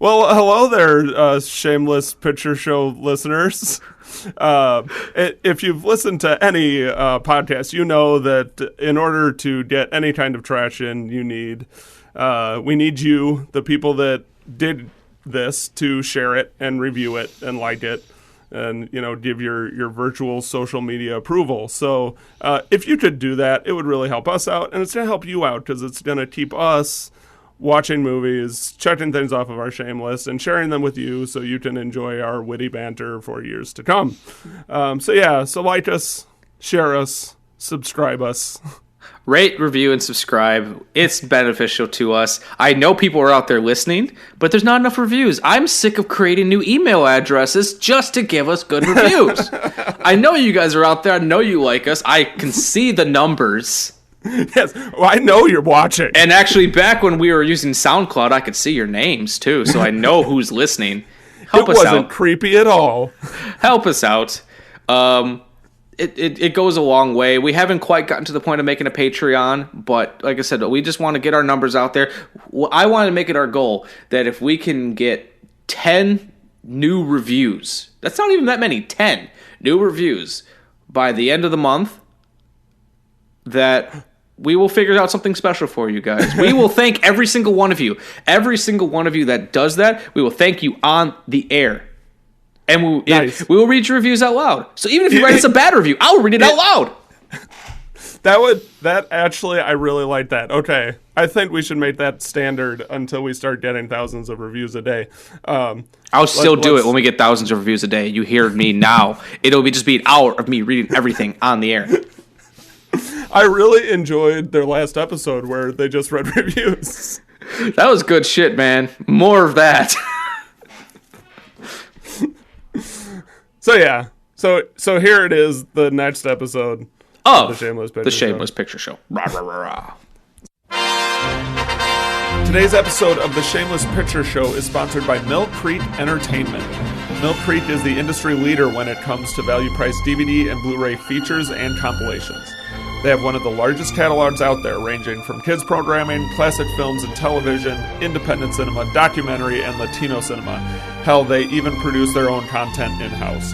Well, hello there, Shameless Picture Show listeners. If you've listened to any podcast, you know that in order to get any kind of traction, we need you, the people that did this, to share it and review it and like it and, give your virtual social media approval. So if you could do that, it would really help us out, and it's going to help you out because it's going to keep us watching movies, checking things off of our shame list, and sharing them with you so you can enjoy our witty banter for years to come. So like us, share us, subscribe us. Rate, review, and subscribe. It's beneficial to us. I know people are out there listening, but there's not enough reviews. I'm sick of creating new email addresses just to give us good reviews. I know you guys are out there. I know you like us. I can see the numbers. Yes, well, I know you're watching. And actually, back when we were using SoundCloud, I could see your names, too, so I know who's listening. Help us out. It wasn't creepy at all. Help us out. It goes a long way. We haven't quite gotten to the point of making a Patreon, but like I said, we just want to get our numbers out there. I want to make it our goal that if we can get 10 new reviews, that's not even that many, 10 new reviews by the end of the month, that we will figure out something special for you guys. We will thank every single one of you. Every single one of you that does that, we will thank you on the air. And we will read your reviews out loud. So even if you write us a bad review, I'll read it out loud. That actually, I really like that. Okay. I think we should make that standard until we start getting thousands of reviews a day. I'll still do it when we get thousands of reviews a day. You hear me now. It'll just be an hour of me reading everything on the air. I really enjoyed their last episode where they just read reviews. That was good shit, man. More of that. So yeah. So here it is, the next episode of the Shameless Picture Show. Rah, rah, rah, rah. Today's episode of the Shameless Picture Show is sponsored by Mill Creek Entertainment. Mill Creek is the industry leader when it comes to value-priced DVD and Blu-ray features and compilations. They have one of the largest catalogs out there, ranging from kids programming, classic films and television, independent cinema, documentary, and Latino cinema. Hell, they even produce their own content in-house.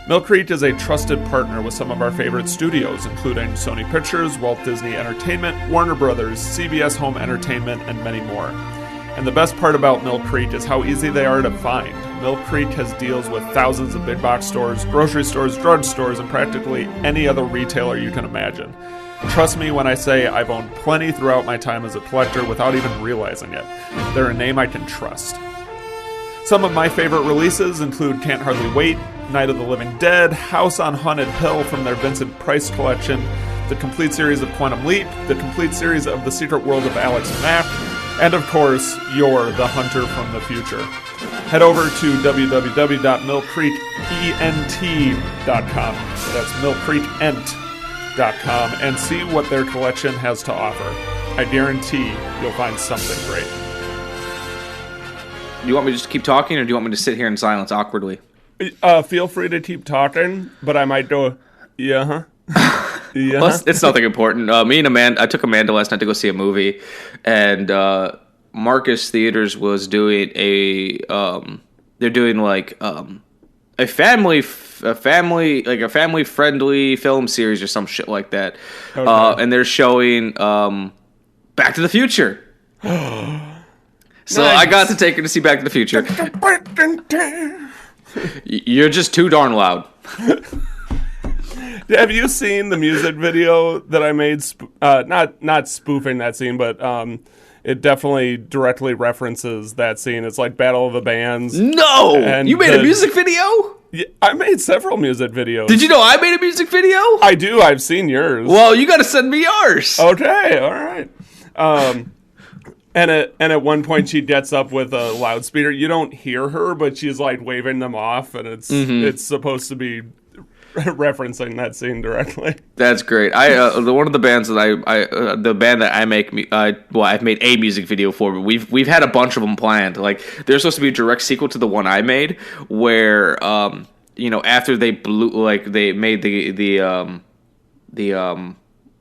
Mill Creek is a trusted partner with some of our favorite studios, including Sony Pictures, Walt Disney Entertainment, Warner Brothers, CBS Home Entertainment, and many more. And the best part about Mill Creek is how easy they are to find. Mill Creek has deals with thousands of big box stores, grocery stores, drug stores, and practically any other retailer you can imagine. Trust me when I say I've owned plenty throughout my time as a collector without even realizing it. They're a name I can trust. Some of my favorite releases include Can't Hardly Wait, Night of the Living Dead, House on Haunted Hill from their Vincent Price collection, the complete series of Quantum Leap, the complete series of The Secret World of Alex Mack, and of course, You're the Hunter from the Future. Head over to www.millcreekent.com. That's millcreekent.com and see what their collection has to offer. I guarantee you'll find something great. Do you want me to just keep talking, or do you want me to sit here in silence awkwardly? Feel free to keep talking, but I might go, yeah, huh? Yeah. Well, it's nothing important. Me and Amanda, I took Amanda last night to go see a movie, and Marcus Theaters was doing a family friendly film series or some shit like that. Okay. And they're showing Back to the Future. So nice. I got to take her to see Back to the Future. You're just too darn loud. Have you seen the music video that I made? Not spoofing that scene, but it definitely directly references that scene. It's like Battle of the Bands. No! You made a music video? Yeah, I made several music videos. Did you know I made a music video? I do. I've seen yours. Well, you got to send me yours. Okay, all right. And at one point she gets up with a loudspeaker. You don't hear her, but she's like waving them off, and it's supposed to be referencing that scene directly. That's great. One of the bands that the band that I make, I've made a music video for, but we've had a bunch of them planned. Like, there's supposed to be a direct sequel to the one I made, where after they they made the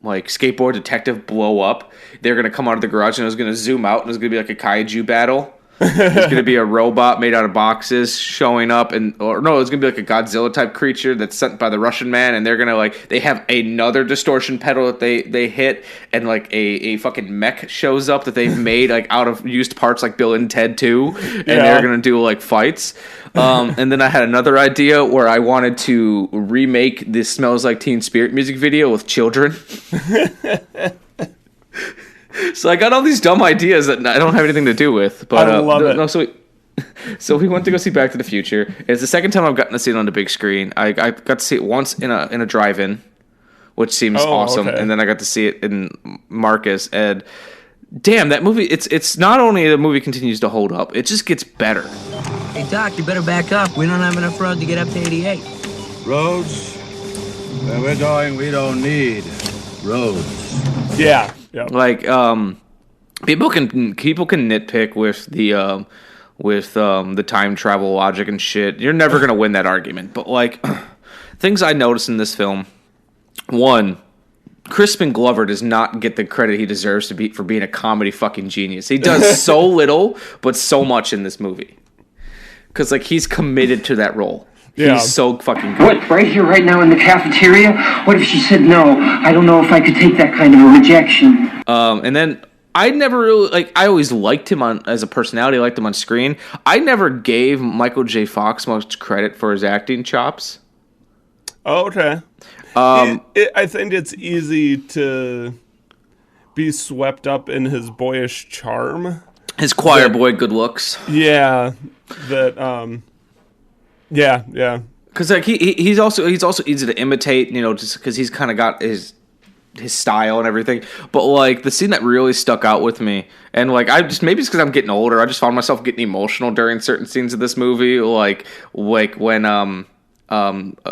skateboard detective blow up, they're gonna come out of the garage and it was gonna zoom out and it was gonna be like a kaiju battle. There's going to be a robot made out of boxes showing up, it's going to be like a Godzilla type creature that's sent by the Russian man, and they're going to they have another distortion pedal that they hit, and a fucking mech shows up that they've made out of used parts like Bill and Ted 2, and they're going to do fights. And then I had another idea where I wanted to remake the Smells Like Teen Spirit music video with children. So I got all these dumb ideas that I don't have anything to do with. But I love it. No, so we went to go see Back to the Future. It's the second time I've gotten to see it on the big screen. I got to see it once in a drive-in, which seems awesome. Okay. And then I got to see it in Marcus. And damn, that movie, it's not only the movie continues to hold up, it just gets better. Hey, Doc, you better back up. We don't have enough road to get up to 88. Roads? Where we're going, we don't need roads. Yeah. Yep. People can nitpick with the time travel logic and shit. You're never gonna win that argument. But things I noticed in this film, one, Crispin Glover does not get the credit he deserves for being a comedy fucking genius. He does so little, but so much in this movie. Because he's committed to that role. Yeah. He's so fucking good. What, right here, right now in the cafeteria? What if she said no? I don't know if I could take that kind of a rejection. And then I never really, I always liked him as a personality, I liked him on screen. I never gave Michael J. Fox much credit for his acting chops. Oh, okay. I think it's easy to be swept up in his boyish charm. His choir boy good looks. Yeah. Yeah. Because he's also easy to imitate, just because he's kind of got his style and everything. But the scene that really stuck out with me, and maybe it's because I'm getting older, I just found myself getting emotional during certain scenes of this movie, like when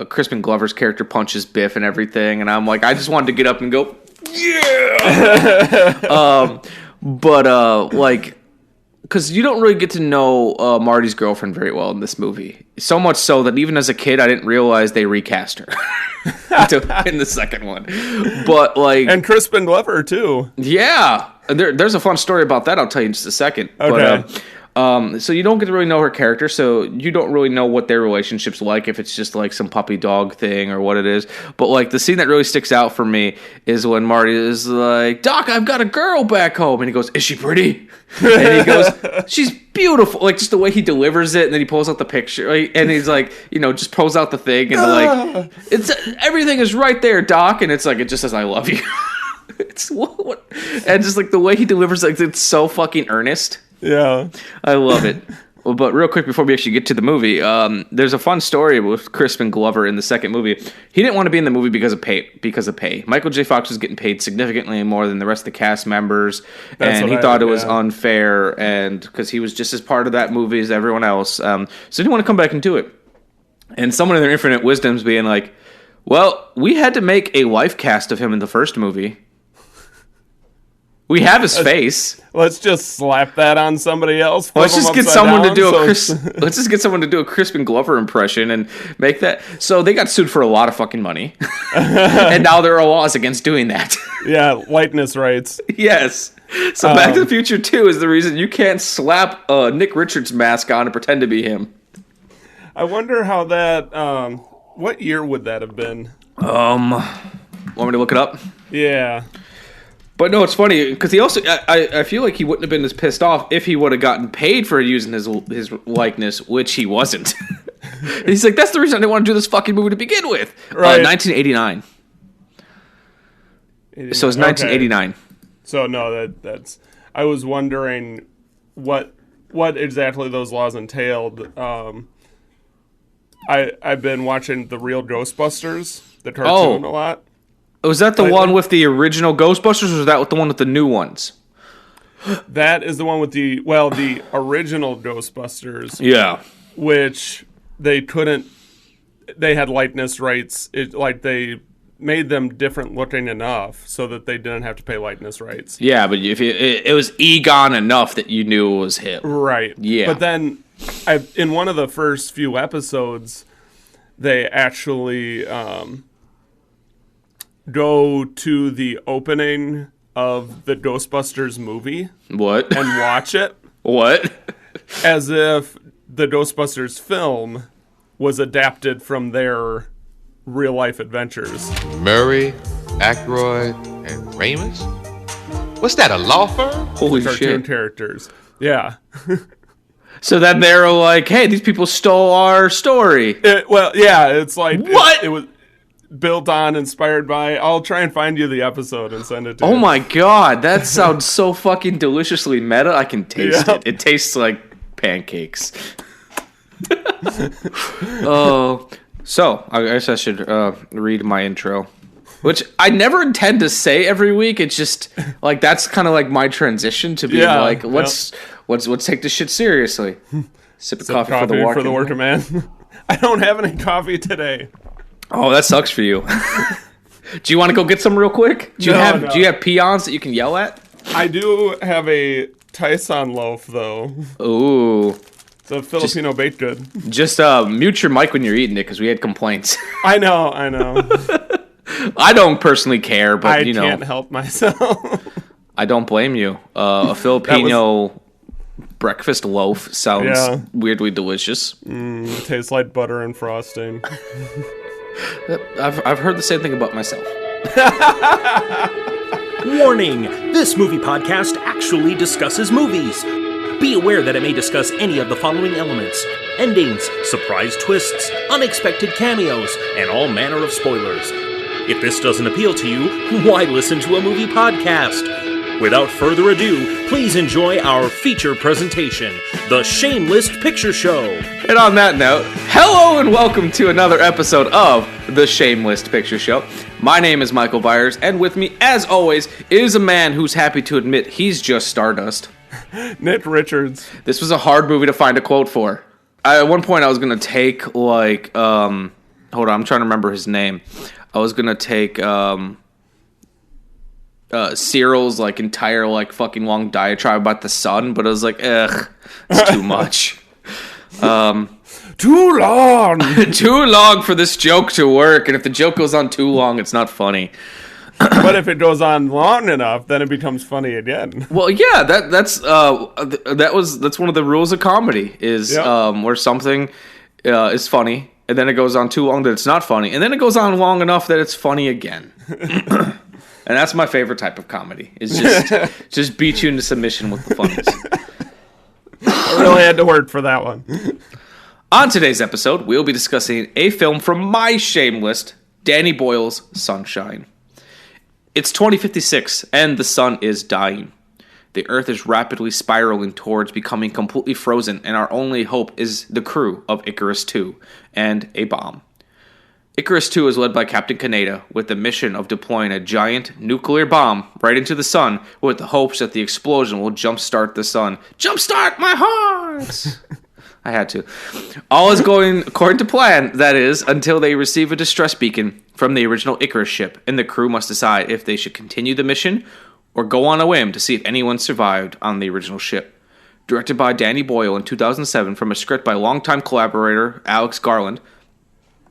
Crispin Glover's character punches Biff and everything, and I'm like, I just wanted to get up and go, yeah. Because you don't really get to know Marty's girlfriend very well in this movie. So much so that even as a kid, I didn't realize they recast her in the second one. But and Crispin Glover too. Yeah, there's a fun story about that. I'll tell you in just a second. Okay. But, so you don't get to really know her character, so you don't really know what their relationship's like, if it's just some puppy dog thing or what it is. But the scene that really sticks out for me is when Marty is like, Doc, I've got a girl back home, and he goes, is she pretty? And he goes, she's beautiful. Just the way he delivers it, and then he pulls out the picture, and he's just pulls out the thing, and it's everything is right there, Doc, and it's it just says I love you. It's what, and just the way he delivers, it's so fucking earnest. Yeah, I love it. Well, but real quick before we actually get to the movie, there's a fun story with Crispin Glover in the second movie. He didn't want to be in the movie because of pay. Michael J. Fox was getting paid significantly more than the rest of the cast members, and he thought it was unfair, and because he was just as part of that movie as everyone else, so he didn't want to come back and do it. And someone in their infinite wisdom's being like, well, we had to make a life cast of him in the first movie. We have his face. Let's just slap that on somebody else. Let's just get someone to do let's just get someone to do a Crispin Glover impression and make that. So they got sued for a lot of fucking money, and now there are laws against doing that. Yeah, likeness rights. Yes. So Back to the Future 2 is the reason you can't slap Nick Richards' mask on and pretend to be him. I wonder how that. What year would that have been? Want me to look it up? Yeah. But no, it's funny because he also, I feel like he wouldn't have been as pissed off if he would have gotten paid for using his likeness, which he wasn't. He's like, that's the reason I didn't want to do this fucking movie to begin with. Right. 1989. So it's 1989. Okay. So no, that's. I was wondering what exactly those laws entailed. I've been watching the Real Ghostbusters, the cartoon, a lot. Was that the one with the original Ghostbusters, or was that the one with the new ones? That is the one with the original Ghostbusters. Yeah. Which they couldn't, they had likeness rights. They made them different looking enough so that they didn't have to pay likeness rights. Yeah, but if it was Egon enough that you knew it was him. Right. Yeah. But then, in one of the first few episodes, they actually go to the opening of the Ghostbusters movie. What? And watch it. What? as if the Ghostbusters film was adapted from their real-life adventures. Murray, Aykroyd, and Ramis? What's that, a law firm? Holy Cartoon shit. characters. Yeah. So then they were like, hey, these people stole our story. It's like... What? It was built on, inspired by... I'll try and find you the episode and send it to you. Oh my god, that sounds so fucking deliciously meta. I can taste it. It tastes like pancakes. Oh, so I guess I should read my intro, which I never intend to say every week. It's just like that's kind of like my transition to being like, let's take this shit seriously. Sip of coffee for the working man. I don't have any coffee today. Oh, that sucks for you. Do you want to go get some real quick? Do you have peons that you can yell at? I do have a Tyson loaf though. Ooh. The Filipino baked good. Just mute your mic when you're eating it because we had complaints. I know. I don't personally care, but I can't help myself. I don't blame you. A Filipino breakfast loaf sounds weirdly delicious. It tastes like butter and frosting. I've heard the same thing about myself. Warning! This movie podcast actually discusses movies. Be aware that it may discuss any of the following elements: endings, surprise twists, unexpected cameos, and all manner of spoilers. If this doesn't appeal to you, why listen to a movie podcast? Without further ado, please enjoy our feature presentation, The Shameless Picture Show. And on that note, hello and welcome to another episode of The Shameless Picture Show. My name is Michael Viers, and with me, as always, is a man who's happy to admit he's just stardust. Nick Richards. This was a hard movie to find a quote for. At one point, I was going to take, hold on, I'm trying to remember his name. I was going to take Cyril's, entire, fucking long diatribe about the sun, but I was like, it's too much. Too long! Too long for this joke to work, and if the joke goes on too long, it's not funny. But if it goes on long enough, then it becomes funny again. Well, yeah, that's one of the rules of comedy is where something is funny, and then it goes on too long that it's not funny, and then it goes on long enough that it's funny again. And that's my favorite type of comedy. Is just beat you into submission with the funnies. I really had to work for that one. On today's episode, we'll be discussing a film from my shame list, Danny Boyle's Sunshine. It's 2056, and the sun is dying. The Earth is rapidly spiraling towards becoming completely frozen, and our only hope is the crew of Icarus II and a bomb. Icarus II is led by Captain Kaneda with the mission of deploying a giant nuclear bomb right into the sun with the hopes that the explosion will jumpstart the sun. Jumpstart my heart! I had to. All is going according to plan, that is, until they receive a distress beacon from the original Icarus ship, and the crew must decide if they should continue the mission or go on a whim to see if anyone survived on the original ship. Directed by Danny Boyle in 2007 from a script by longtime collaborator Alex Garland,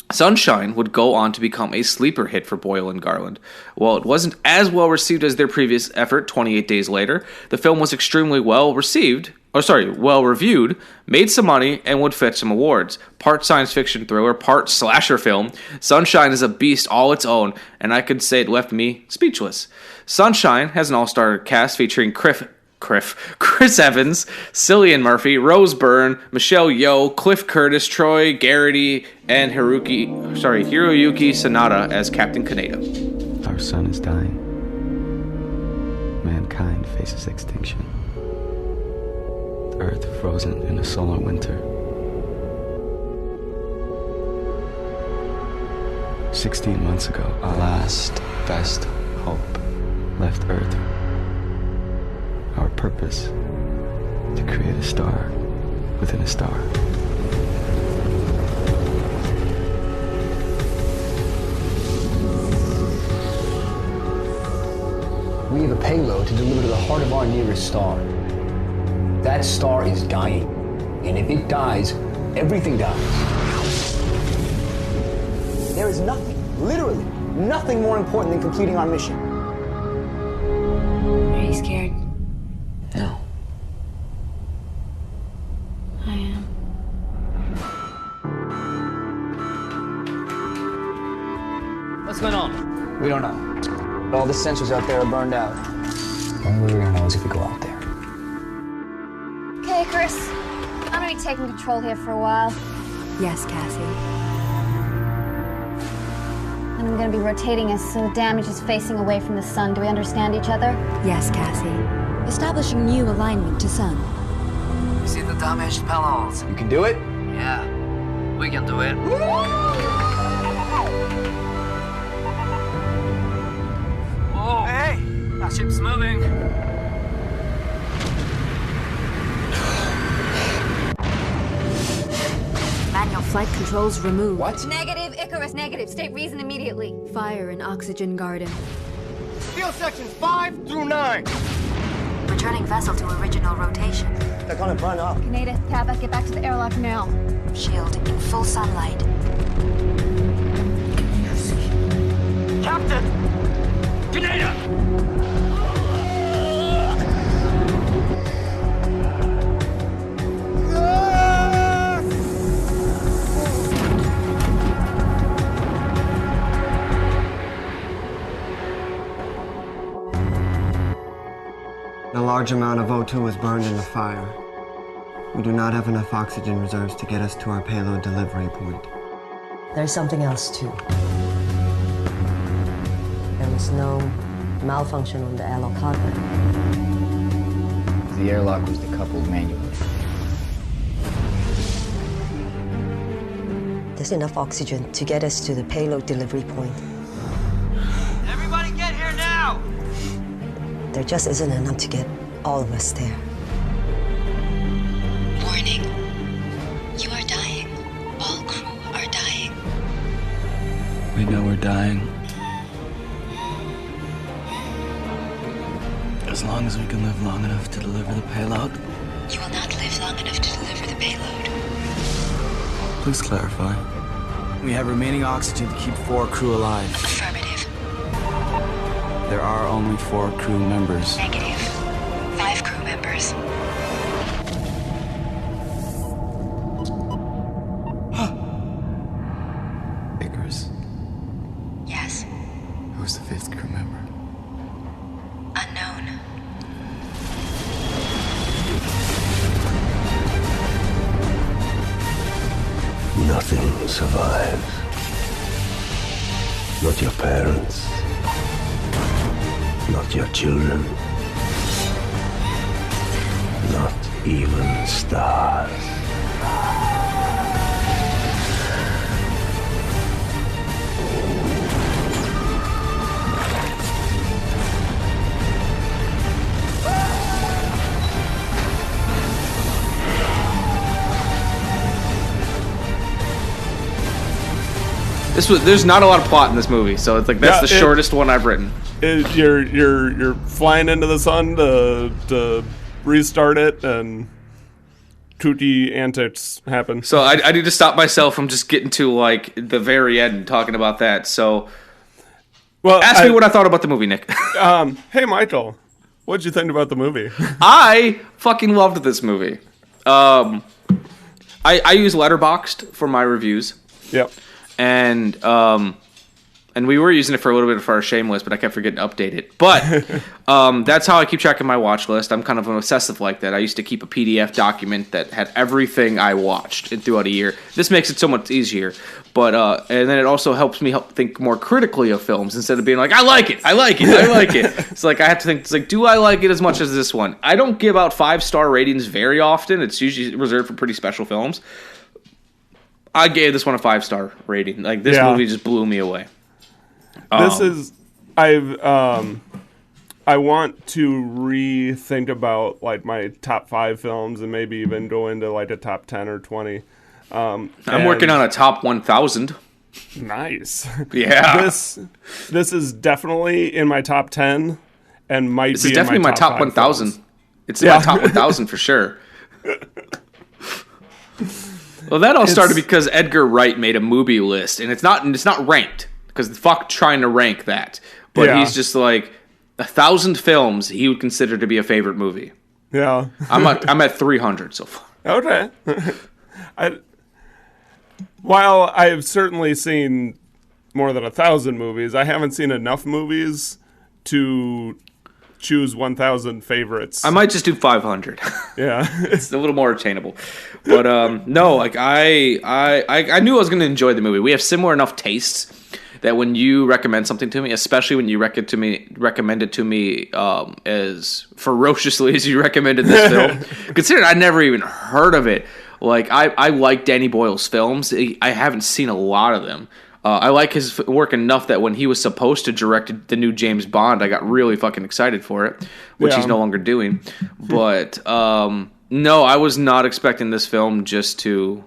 Sunshine would go on to become a sleeper hit for Boyle and Garland. While it wasn't as well received as their previous effort, 28 Days Later, the film was extremely well reviewed, made some money, and would fetch some awards. Part science fiction thriller, part slasher film, Sunshine is a beast all its own, and I could say it left me speechless. Sunshine has an all-star cast featuring Chris Evans, Cillian Murphy, Rose Byrne, Michelle Yeoh, Cliff Curtis, Troy Garrity, and Hiroyuki Sanada as Captain Kaneda. Our sun is dying. Mankind faces extinction. The Earth frozen in a solar winter. 16 months ago, our last best hope left Earth. Our purpose, to create a star within a star. We have a payload to deliver to the heart of our nearest star. That star is dying, and if it dies, everything dies. There is nothing, literally, nothing more important than completing our mission. Are you scared? No. What's going on? We don't know. All the sensors out there are burned out. The only way we're gonna know is if we go out there. Okay, Chris. I'm gonna be taking control here for a while. Yes, Cassie. I'm gonna be rotating us so the damage is facing away from the sun. Do we understand each other? Yes, Cassie. Establishing new alignment to sun. You see the damaged panels? You can do it? Yeah, we can do it. Whoa! Hey! That ship's moving. Manual flight controls removed. What? Negative, Icarus, negative. State reason immediately. Fire in oxygen garden. Field sections 5 through 9. Returning vessel to original rotation. They're gonna burn up. Kaneda, Kappa, get back to the airlock now. Shield in full sunlight. Captain! Kaneda! A large amount of O2 was burned in the fire. We do not have enough oxygen reserves to get us to our payload delivery point. There's something else, too. There was no malfunction on the airlock hardware. The airlock was decoupled manually. There's enough oxygen to get us to the payload delivery point. Everybody get here now! There just isn't enough to get all of us there. Warning. You are dying. All crew are dying. We know we're dying. As long as we can live long enough to deliver the payload. You will not live long enough to deliver the payload. Please clarify. We have remaining oxygen to keep 4 crew alive. Affirmative. There are only 4 crew members. Negative. 5 crew members. Icarus. Yes. Who's the 5th crew member? Unknown. Nothing survives. Not your parents. Not your children. Not even stars. There's not a lot of plot in this movie, so it's like that's the shortest one I've written. You're flying into the sun to restart it, and kooky antics happen. So I need to stop myself from just getting to like the very end and talking about that. So, well, ask me what I thought about the movie, Nick. Hey, Michael, what'd you think about the movie? I fucking loved this movie. I use Letterboxd for my reviews. Yep. And we were using it for a little bit for our Shameless, but I kept forgetting to update it. But that's how I keep track of my watch list. I'm kind of an obsessive like that. I used to keep a PDF document that had everything I watched throughout a year. This makes it so much easier. But and then it also helps me think more critically of films instead of being like, I like it. It's like I have to think, it's like, do I like it as much as this one? I don't give out 5-star ratings very often. It's usually reserved for pretty special films. I gave this one a 5-star rating. Like, this movie just blew me away. I want to rethink about like my top 5 films and maybe even go into like a top 10 or 20. I'm working on a top 1,000. Nice. Yeah. This is definitely in my top 10 and might this be is definitely in my top 1,000. films. It's in my top 1,000 for sure. Well, that all started because Edgar Wright made a movie list, and it's not ranked because fuck trying to rank that. But he's just like 1,000 films he would consider to be a favorite movie. Yeah, I'm at 300 so far. Okay. While I've certainly seen more than 1,000 movies. I haven't seen enough movies to choose 1,000 favorites. I might just do 500. Yeah. It's a little more attainable. But no, like I knew I was going to enjoy the movie. We have similar enough tastes that when you recommend something to me, especially when you recommend it to me as ferociously as you recommended this film, considering I never even heard of it. Like I like Danny Boyle's films. I haven't seen a lot of them. I like his work enough that when he was supposed to direct the new James Bond, I got really fucking excited for it, which he's no longer doing. But no, I was not expecting this film just to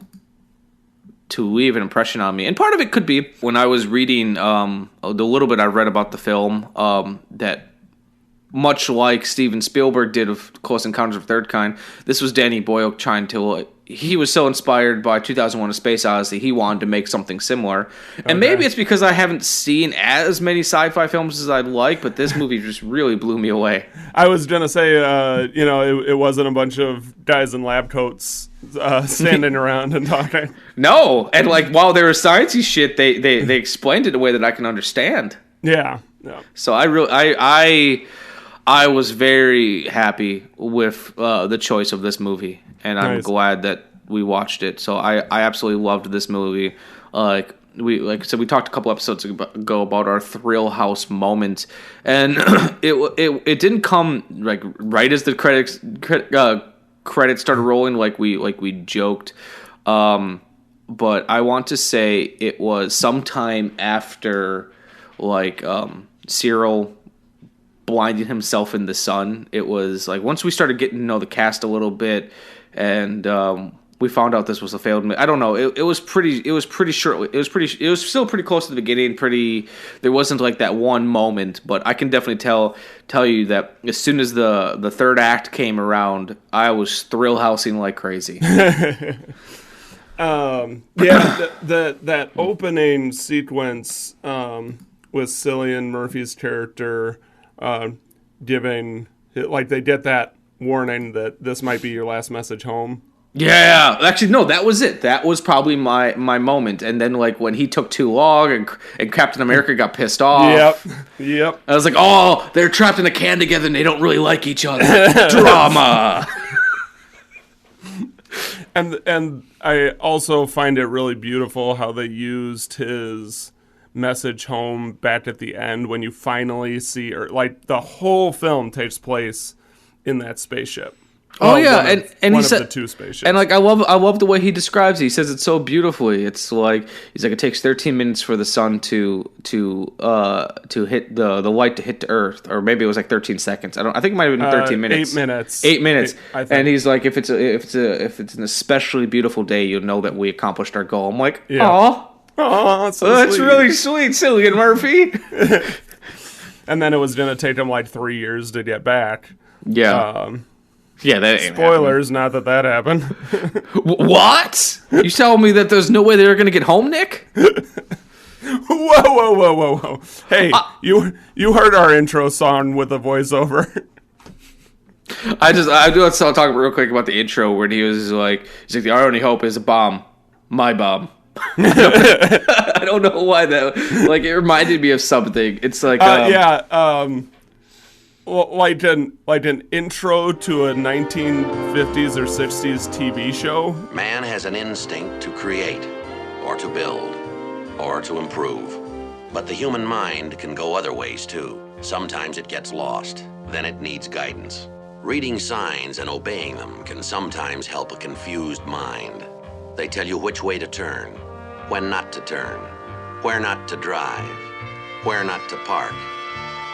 leave an impression on me. And part of it could be when I was reading the little bit I read about the film, that much like Steven Spielberg did of Close Encounters of the Third Kind, this was Danny Boyle trying to... he was so inspired by 2001: A Space Odyssey, he wanted to make something similar. And maybe it's because I haven't seen as many sci-fi films as I'd like, but this movie just really blew me away. I was going to say, it wasn't a bunch of guys in lab coats standing around and talking. No, and like while there was sciencey shit, they explained it in a way that I can understand. Yeah. So I was very happy with the choice of this movie, and I'm glad that we watched it. So I absolutely loved this movie. Like I said, we talked a couple episodes ago about our Thrill House moment, and it didn't come like right as the credits started rolling, like we joked. But I want to say it was sometime after Cyril blinding himself in the sun. It was like once we started getting to know the cast a little bit, and we found out this was a failed. I don't know. It was pretty short. It was still pretty close to the beginning. There wasn't like that one moment, but I can definitely tell you that as soon as the third act came around, I was thrill housing like crazy. That opening sequence with Cillian Murphy's character giving, like, they get that warning that this might be your last message home. Yeah, actually, no, that was it. That was probably my moment. And then, like, when he took too long and Captain America got pissed off. Yep. I was like, oh, they're trapped in a can together and they don't really like each other. Drama. And I also find it really beautiful how they used his message home back at the end when you finally see, or like the whole film takes place in that spaceship. Oh, yeah, and one he said the two spaceships. And like I love the way he describes it. He says it so beautifully. It's like he's like, it takes 13 minutes for the sun to hit the light to hit the Earth, or maybe it was like 13 seconds. I think it might have been 13 minutes. 8 minutes. 8 minutes. I think. And he's like, if it's an especially beautiful day, you'll know that we accomplished our goal. I'm like, aw. Oh, that's really sweet, Cillian Murphy. And then it was going to take him like 3 years to get back. Yeah. That ain't spoilers, not that happened. What? You telling me that there's no way they were going to get home, Nick? Whoa. Hey, you heard our intro song with a voiceover. I do want to talk real quick about the intro where he's like, our only hope is a bomb. My bomb. I don't know why that, like, it reminded me of something. It's like like an intro to a 1950s or 60s TV show. Man has an instinct to create, or to build, or to improve. But the human mind can go other ways too. Sometimes it gets lost, then it needs guidance. Reading signs and obeying them can sometimes help a confused mind. They tell you which way to turn, when not to turn, where not to drive, where not to park.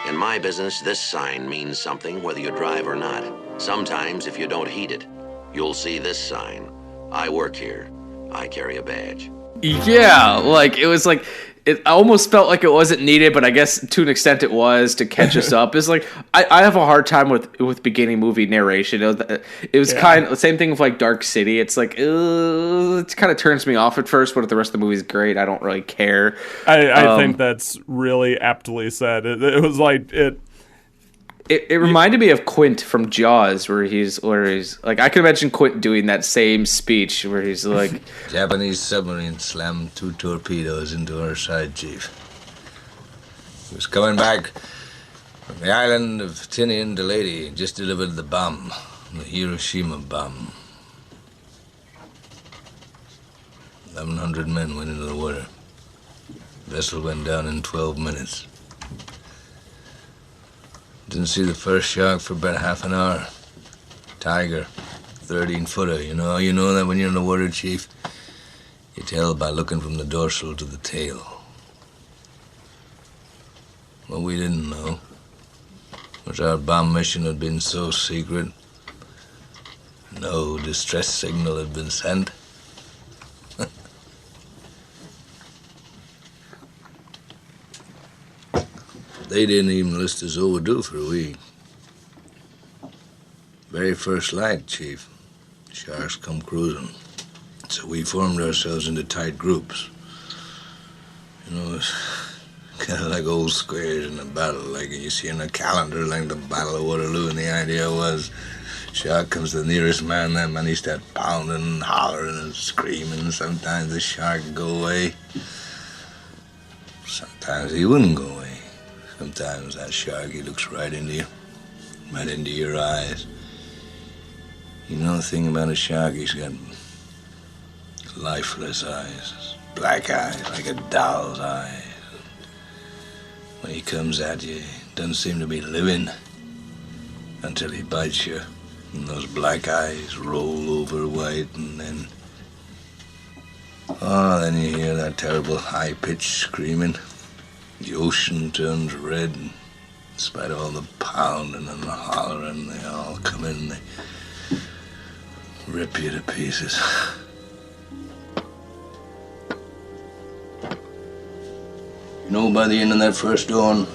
In my business, this sign means something whether you drive or not. Sometimes, if you don't heed it, you'll see this sign. I work here. I carry a badge. Yeah, like, it was like, it almost felt like it wasn't needed, but I guess to an extent it was to catch us up. It's like, I have a hard time with beginning movie narration. It was kind of the same thing with like Dark City. It's like, it kind of turns me off at first, but if the rest of the movie is great, I don't really care. I think that's really aptly said. It was like, It reminded me of Quint from Jaws, where he's like, I can imagine Quint doing that same speech where he's like, Japanese submarine slammed 2 torpedoes into our side, Chief. He was coming back from the island of Tinian to Leyte, just delivered the bomb, the Hiroshima bomb. 1,100 men went into the water. Vessel went down in 12 minutes. Didn't see the first shark for about half an hour. Tiger, 13-footer. You know that when you're in the water, Chief? You tell by looking from the dorsal to the tail. What we didn't know was our bomb mission had been so secret, no distress signal had been sent. They didn't even list us overdue for a week. Very first light, Chief. Sharks come cruising. So we formed ourselves into tight groups. It's kind of like old squares in a battle, like you see in a calendar, like the Battle of Waterloo, and the idea was shark comes to the nearest man, that man he starts pounding and hollering and screaming. Sometimes the shark would go away. Sometimes he wouldn't go away. Sometimes that shark, he looks right into you, right into your eyes. You know the thing about a shark, he's got lifeless eyes, black eyes, like a doll's eyes. When he comes at you, he doesn't seem to be living until he bites you. And those black eyes roll over white, and then you hear that terrible high-pitched screaming. The ocean turns red, and in spite of all the pounding and the hollering, they all come in and they rip you to pieces. By the end of that first dawn,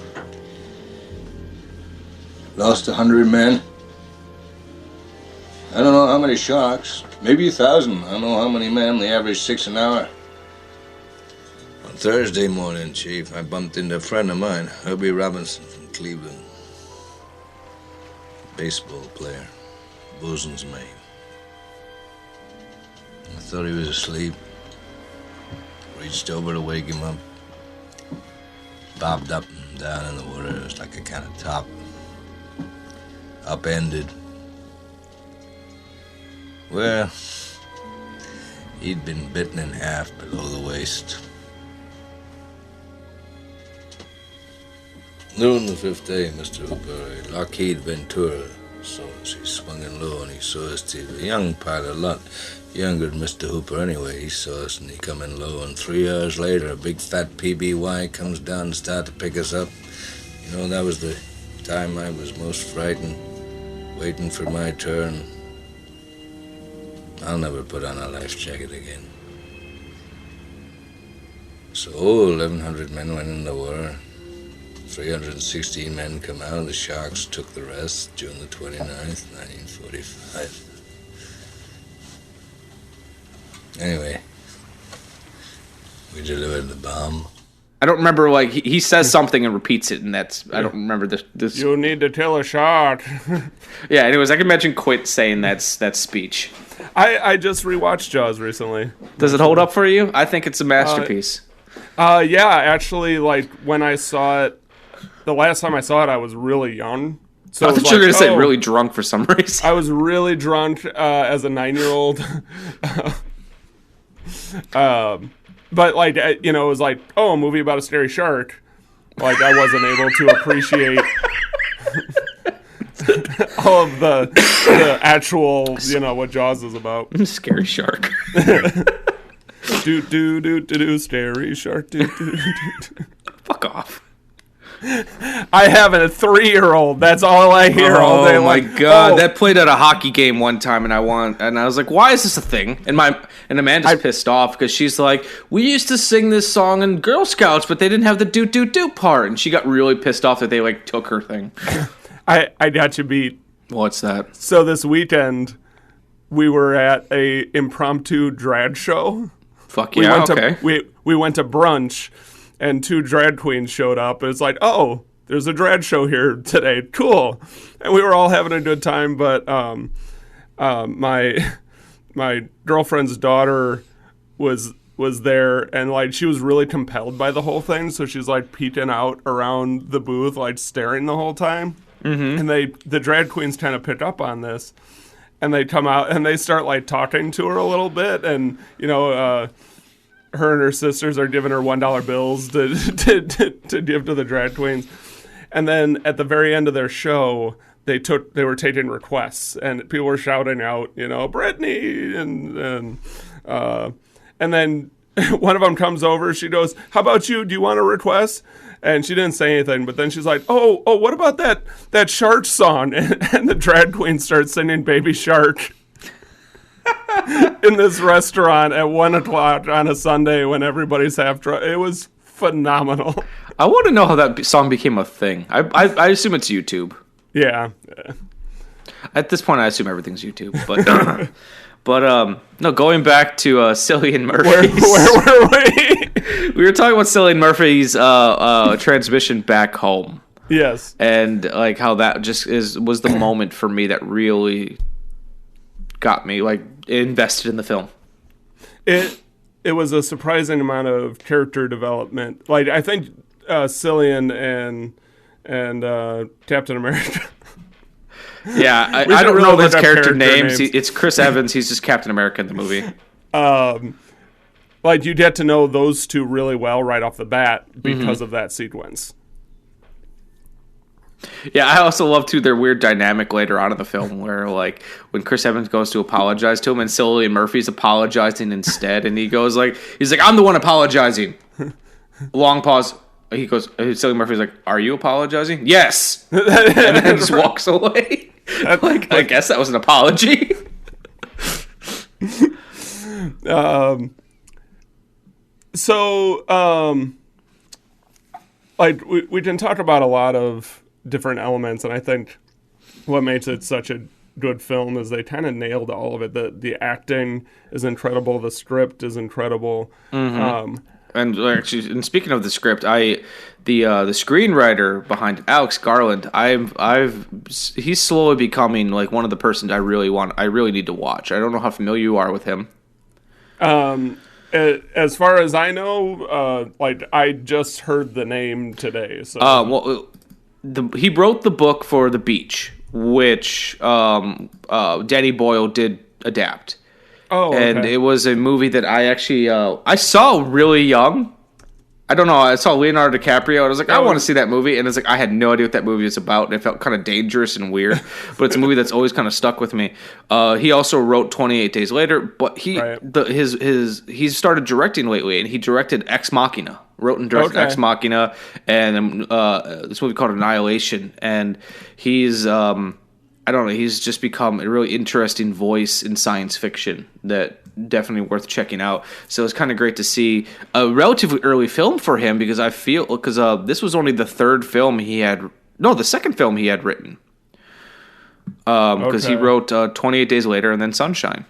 lost 100 men. I don't know how many sharks, maybe 1,000. I don't know how many men, they average 6 an hour. On Thursday morning, Chief, I bumped into a friend of mine, Herbie Robinson from Cleveland. Baseball player, bosun's mate. I thought he was asleep. Reached over to wake him up. Bobbed up and down in the water. It was like a kind of top. Upended. Well, he'd been bitten in half below the waist. Noon the 5th day, Mr. Hooper, Lockheed Ventura saw us. He swung in low and he saw us too. A young pilot, a lot younger than Mr. Hooper anyway. He saw us and he come in low, and 3 hours later a big fat PBY comes down and started to pick us up. That was the time I was most frightened, waiting for my turn. I'll never put on a life jacket again. So 1,100 men went in the war. 316 men come out. The Sharks took the rest June the 29th, 1945. Anyway, we delivered the bomb. I don't remember, he says something and repeats it, and I don't remember this. You need to tell a shark. Yeah, anyways, I can imagine Quint saying that speech. I just rewatched Jaws recently. Does it hold up for you? I think it's a masterpiece. Yeah, actually, when I saw it, the last time I saw it, I was really young. So I thought you were going to say really drunk for some reason. I was really drunk as a 9-year-old. But it was like, a movie about a scary shark. I wasn't able to appreciate all of the actual, what Jaws is about. Scary shark. Do, scary shark, do. Fuck off. I have a 3-year-old. That's all I hear all day. Oh my god, that played at a hockey game one time, and I was like, "Why is this a thing?" And Amanda's pissed off because she's like, "We used to sing this song in Girl Scouts, but they didn't have the do part," and she got really pissed off that they took her thing. I got you beat. What's that? So this weekend, we were at a impromptu drag show. Fuck yeah, we went to brunch. And 2 drag queens showed up. It's like, there's a drag show here today. Cool. And we were all having a good time, but my girlfriend's daughter was there, and like she was really compelled by the whole thing, so she's like peeking out around the booth, like staring the whole time. And the drag queens kind of pick up on this, and they come out and they start like talking to her a little bit, and her and her sisters are giving her $1 bills to give to the drag queens. And then at the very end of their show, they were taking requests, and people were shouting out, Brittany, and then one of them comes over. She goes, "How about you? Do you want a request?" And she didn't say anything, but then she's like, "Oh, what about that shark song?" And the drag queen starts singing "Baby Shark" in this restaurant at 1:00 on a Sunday when everybody's half drunk. It was phenomenal. I want to know how that song became a thing. I assume it's YouTube. Yeah. At this point, I assume everything's YouTube. But no, going back to Cillian Murphy's. Where were we? We were talking about Cillian Murphy's transmission back home. Yes. And like how that just was the moment for me that really got me like invested in the film. It was a surprising amount of character development. Like I think Cillian and Captain America. Yeah, I don't know his character names. It's Chris Evans. He's just Captain America in the movie. Like you get to know those two really well right off the bat because of that sequence. Yeah, I also love too their weird dynamic later on in the film where like when Chris Evans goes to apologize to him and Cillian Murphy's apologizing instead, and he's like I'm the one apologizing. Long pause. He goes, Cillian Murphy's like, "Are you apologizing?" "Yes." And then just walks away. I guess that was an apology. Like we can talk about a lot of different elements, and I think what makes it such a good film is they kind of nailed all of it. The acting is incredible. The script is incredible. And actually, and speaking of the script, the screenwriter behind it, Alex Garland, he's slowly becoming like one of the persons I really need to watch. I don't know how familiar you are with him. As far as I know, like I just heard the name today. So he wrote the book for The Beach, which Danny Boyle did adapt. Oh, okay. And it was a movie that I actually I saw really young. I don't know. I saw Leonardo DiCaprio, and I was like, I want to see that movie. And it's like I had no idea what that movie was about, and it felt kind of dangerous and weird. But it's a movie that's always kind of stuck with me. He also wrote 28 Days Later, but he started directing lately, and he directed Ex Machina. Wrote and directed Ex Machina, and this movie called Annihilation. And he's I don't know. He's just become a really interesting voice in science fiction that definitely worth checking out. So it's kind of great to see a relatively early film for him because this was only the second film he had written. Because he wrote 28 Days Later and then Sunshine.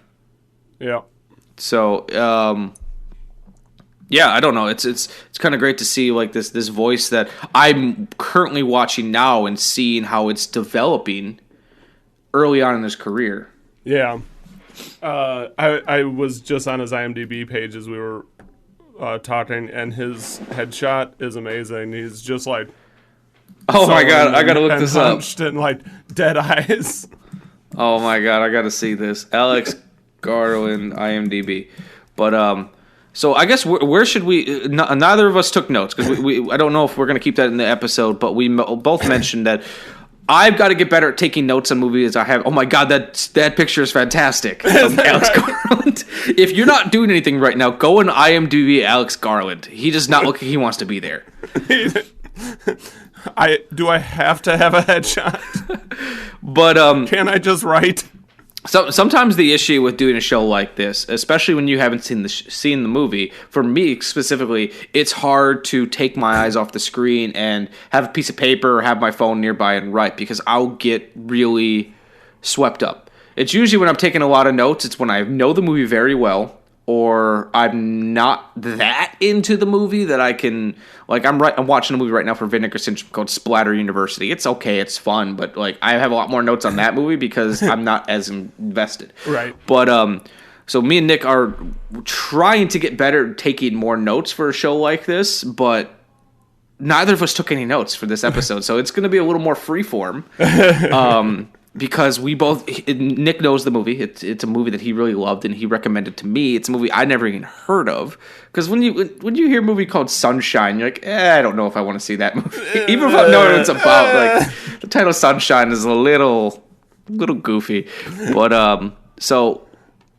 Yeah. So yeah, I don't know. It's kind of great to see like this voice that I'm currently watching now and seeing how it's developing early on in his career. Yeah. I was just on his IMDb page as we were talking, and his headshot is amazing. He's just like, oh my god, I gotta look this up. And like dead eyes. Oh my god, I gotta see this. Alex Garland IMDb. But so I guess where should we? Neither of us took notes because I don't know if we're gonna keep that in the episode. But we both mentioned that I've got to get better at taking notes on movies I have. Oh my god, that picture is fantastic. Alex Garland. If you're not doing anything right now, go on IMDb Alex Garland. He does not look like he wants to be there. Do I have to have a headshot? But can I just write? So sometimes the issue with doing a show like this, especially when you haven't seen the movie, for me specifically, it's hard to take my eyes off the screen and have a piece of paper or have my phone nearby and write because I'll get really swept up. It's usually when I'm taking a lot of notes. It's when I know the movie very well or I'm not that into the movie that I can, like, I'm watching a movie right now for Vinegar Syndrome called Splatter University. It's okay, it's fun, but like I have a lot more notes on that movie because I'm not as invested. Right. But so me and Nick are trying to get better at taking more notes for a show like this, but neither of us took any notes for this episode, so it's going to be a little more freeform. Because we both, Nick knows the movie. It's a movie that he really loved and he recommended to me. It's a movie I never even heard of. Because when you hear a movie called Sunshine, you're like, I don't know if I want to see that movie. Even if I know what it's about, like the title Sunshine is a little goofy. But so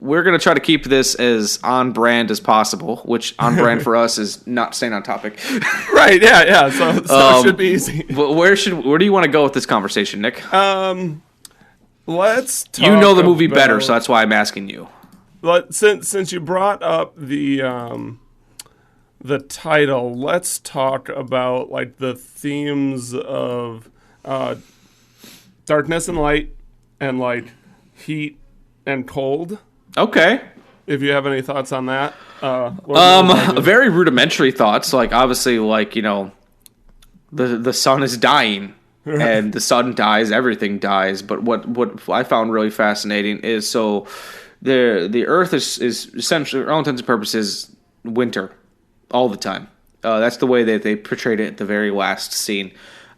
we're gonna try to keep this as on brand as possible, which on brand for us is not staying on topic. Right? Yeah. So it should be easy. But where do you want to go with this conversation, Nick? Let's talk. You know the movie better, so that's why I'm asking you. Since you brought up the title, let's talk about like the themes of darkness and light, and like heat and cold. Okay. If you have any thoughts on that, very rudimentary thoughts. Like obviously, like the sun is dying. And the sun dies, everything dies. But what I found really fascinating is so the Earth is essentially, for all intents and purposes, winter all the time. That's the way that they portrayed it at the very last scene.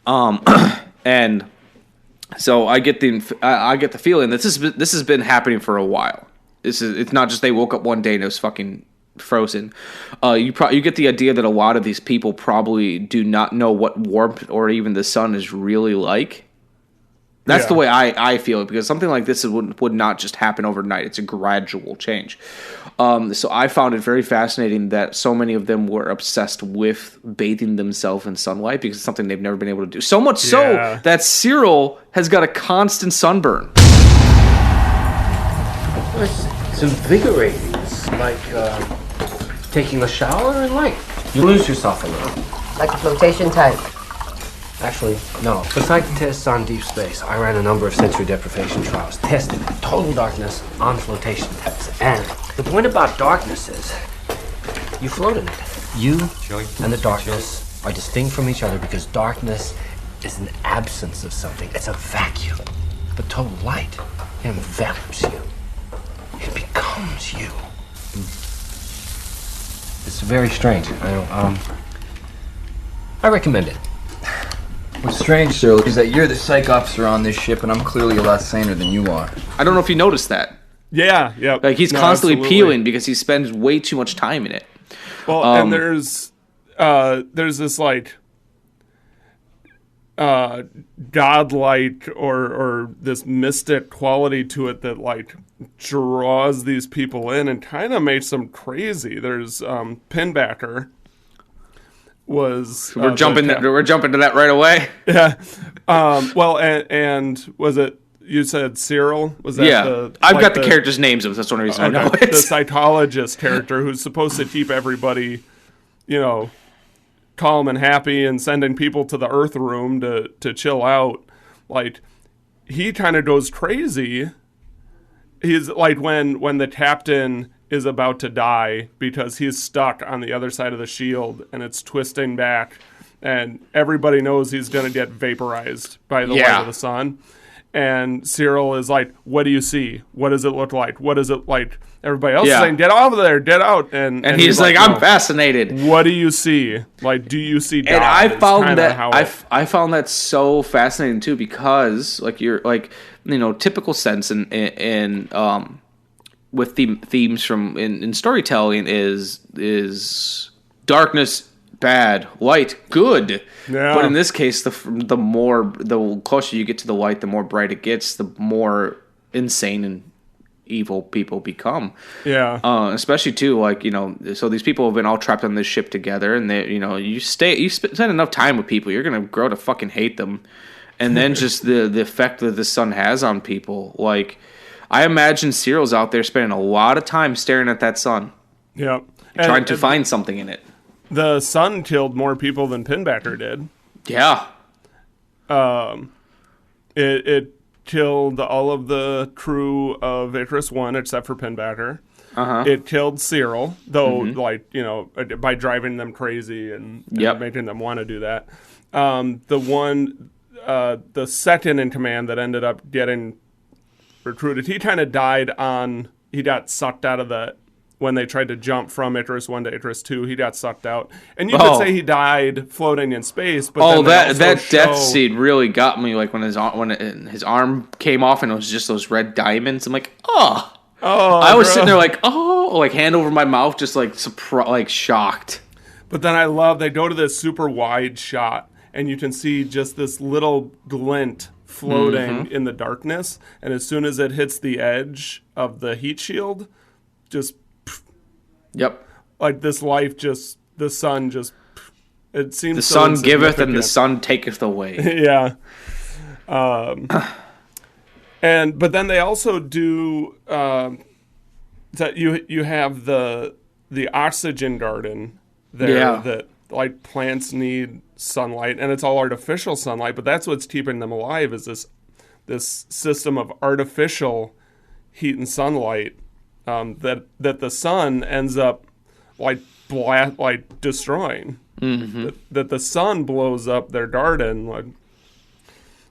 And so I get the feeling that this has been happening for a while. It's not just they woke up one day and it was fucking frozen. You get the idea that a lot of these people probably do not know what warmth or even the sun is really like. That's the way I feel it, because something like this would not just happen overnight. It's a gradual change. So I found it very fascinating that so many of them were obsessed with bathing themselves in sunlight because it's something they've never been able to do. So much so that Cyril has got a constant sunburn. It's invigorating. It's like taking a shower in light. You lose yourself a little. Like a flotation tank. Actually, no. Besides tests on deep space, I ran a number of sensory deprivation trials, testing total darkness on flotation tanks. And the point about darkness is, you float in it. You and the darkness are distinct from each other because darkness is an absence of something. It's a vacuum. But total light envelops you. It becomes you. It's very strange. I recommend it. What's strange, Cyril, is that you're the psych officer on this ship, and I'm clearly a lot saner than you are. I don't know if you noticed that. Yeah. Like he's constantly peeling because he spends way too much time in it. Well, and there's this like godlike or this mystic quality to it that like draws these people in and kind of makes them crazy. There's Pinbacker was we're jumping to that right away. Yeah. Well, and was it? You said Cyril? Was that? Yeah, I've got the characters' names. That's one reason I know it. The psychologist character who's supposed to keep everybody, calm and happy and sending people to the Earth room to chill out. Like, he kind of goes crazy. He's like when the captain is about to die because he's stuck on the other side of the shield and it's twisting back and everybody knows he's going to get vaporized by the light of the sun. And Cyril is like, what do you see? What does it look like? What is it like? Everybody else is saying, get out of there, get out. And he's like, I'm fascinated. What do you see? Like, do you see God? And I found that so fascinating too, because like you're like, typical sense in with themes from in storytelling is darkness bad, light good. Yeah. But in this case, the closer you get to the light, the more bright it gets, the more insane and evil people become. Yeah. Especially too, like so these people have been all trapped on this ship together, and they, you spend enough time with people, you're gonna grow to fucking hate them, and then just the effect that the sun has on people. Like, I imagine Cyril's out there spending a lot of time staring at that sun. Yeah. Trying to find something in it. The sun killed more people than Pinbacker did. Yeah. It killed all of the crew of Icarus 1 except for Pinbacker. it killed Cyril, though, like, you know, by driving them crazy and making them want to do that. The second in command that ended up getting recruited, he kind of died he got sucked out of when they tried to jump from Icarus 1 to Icarus 2, he got sucked out. And you could say he died floating in space, but that death scene really got me, like when his arm came off and it was just those red diamonds. I'm like, I was sitting there like, like hand over my mouth, just like like shocked. But then they go to this super wide shot and you can see just this little glint floating in the darkness, and as soon as it hits the edge of the heat shield, just like this life the sun it seems the so sun giveth and the sun taketh away. But then they also do that you have the oxygen garden there that like plants need sunlight, and it's all artificial sunlight, but that's what's keeping them alive is this system of artificial heat and sunlight that the sun ends up like destroying. That the sun blows up their garden, like,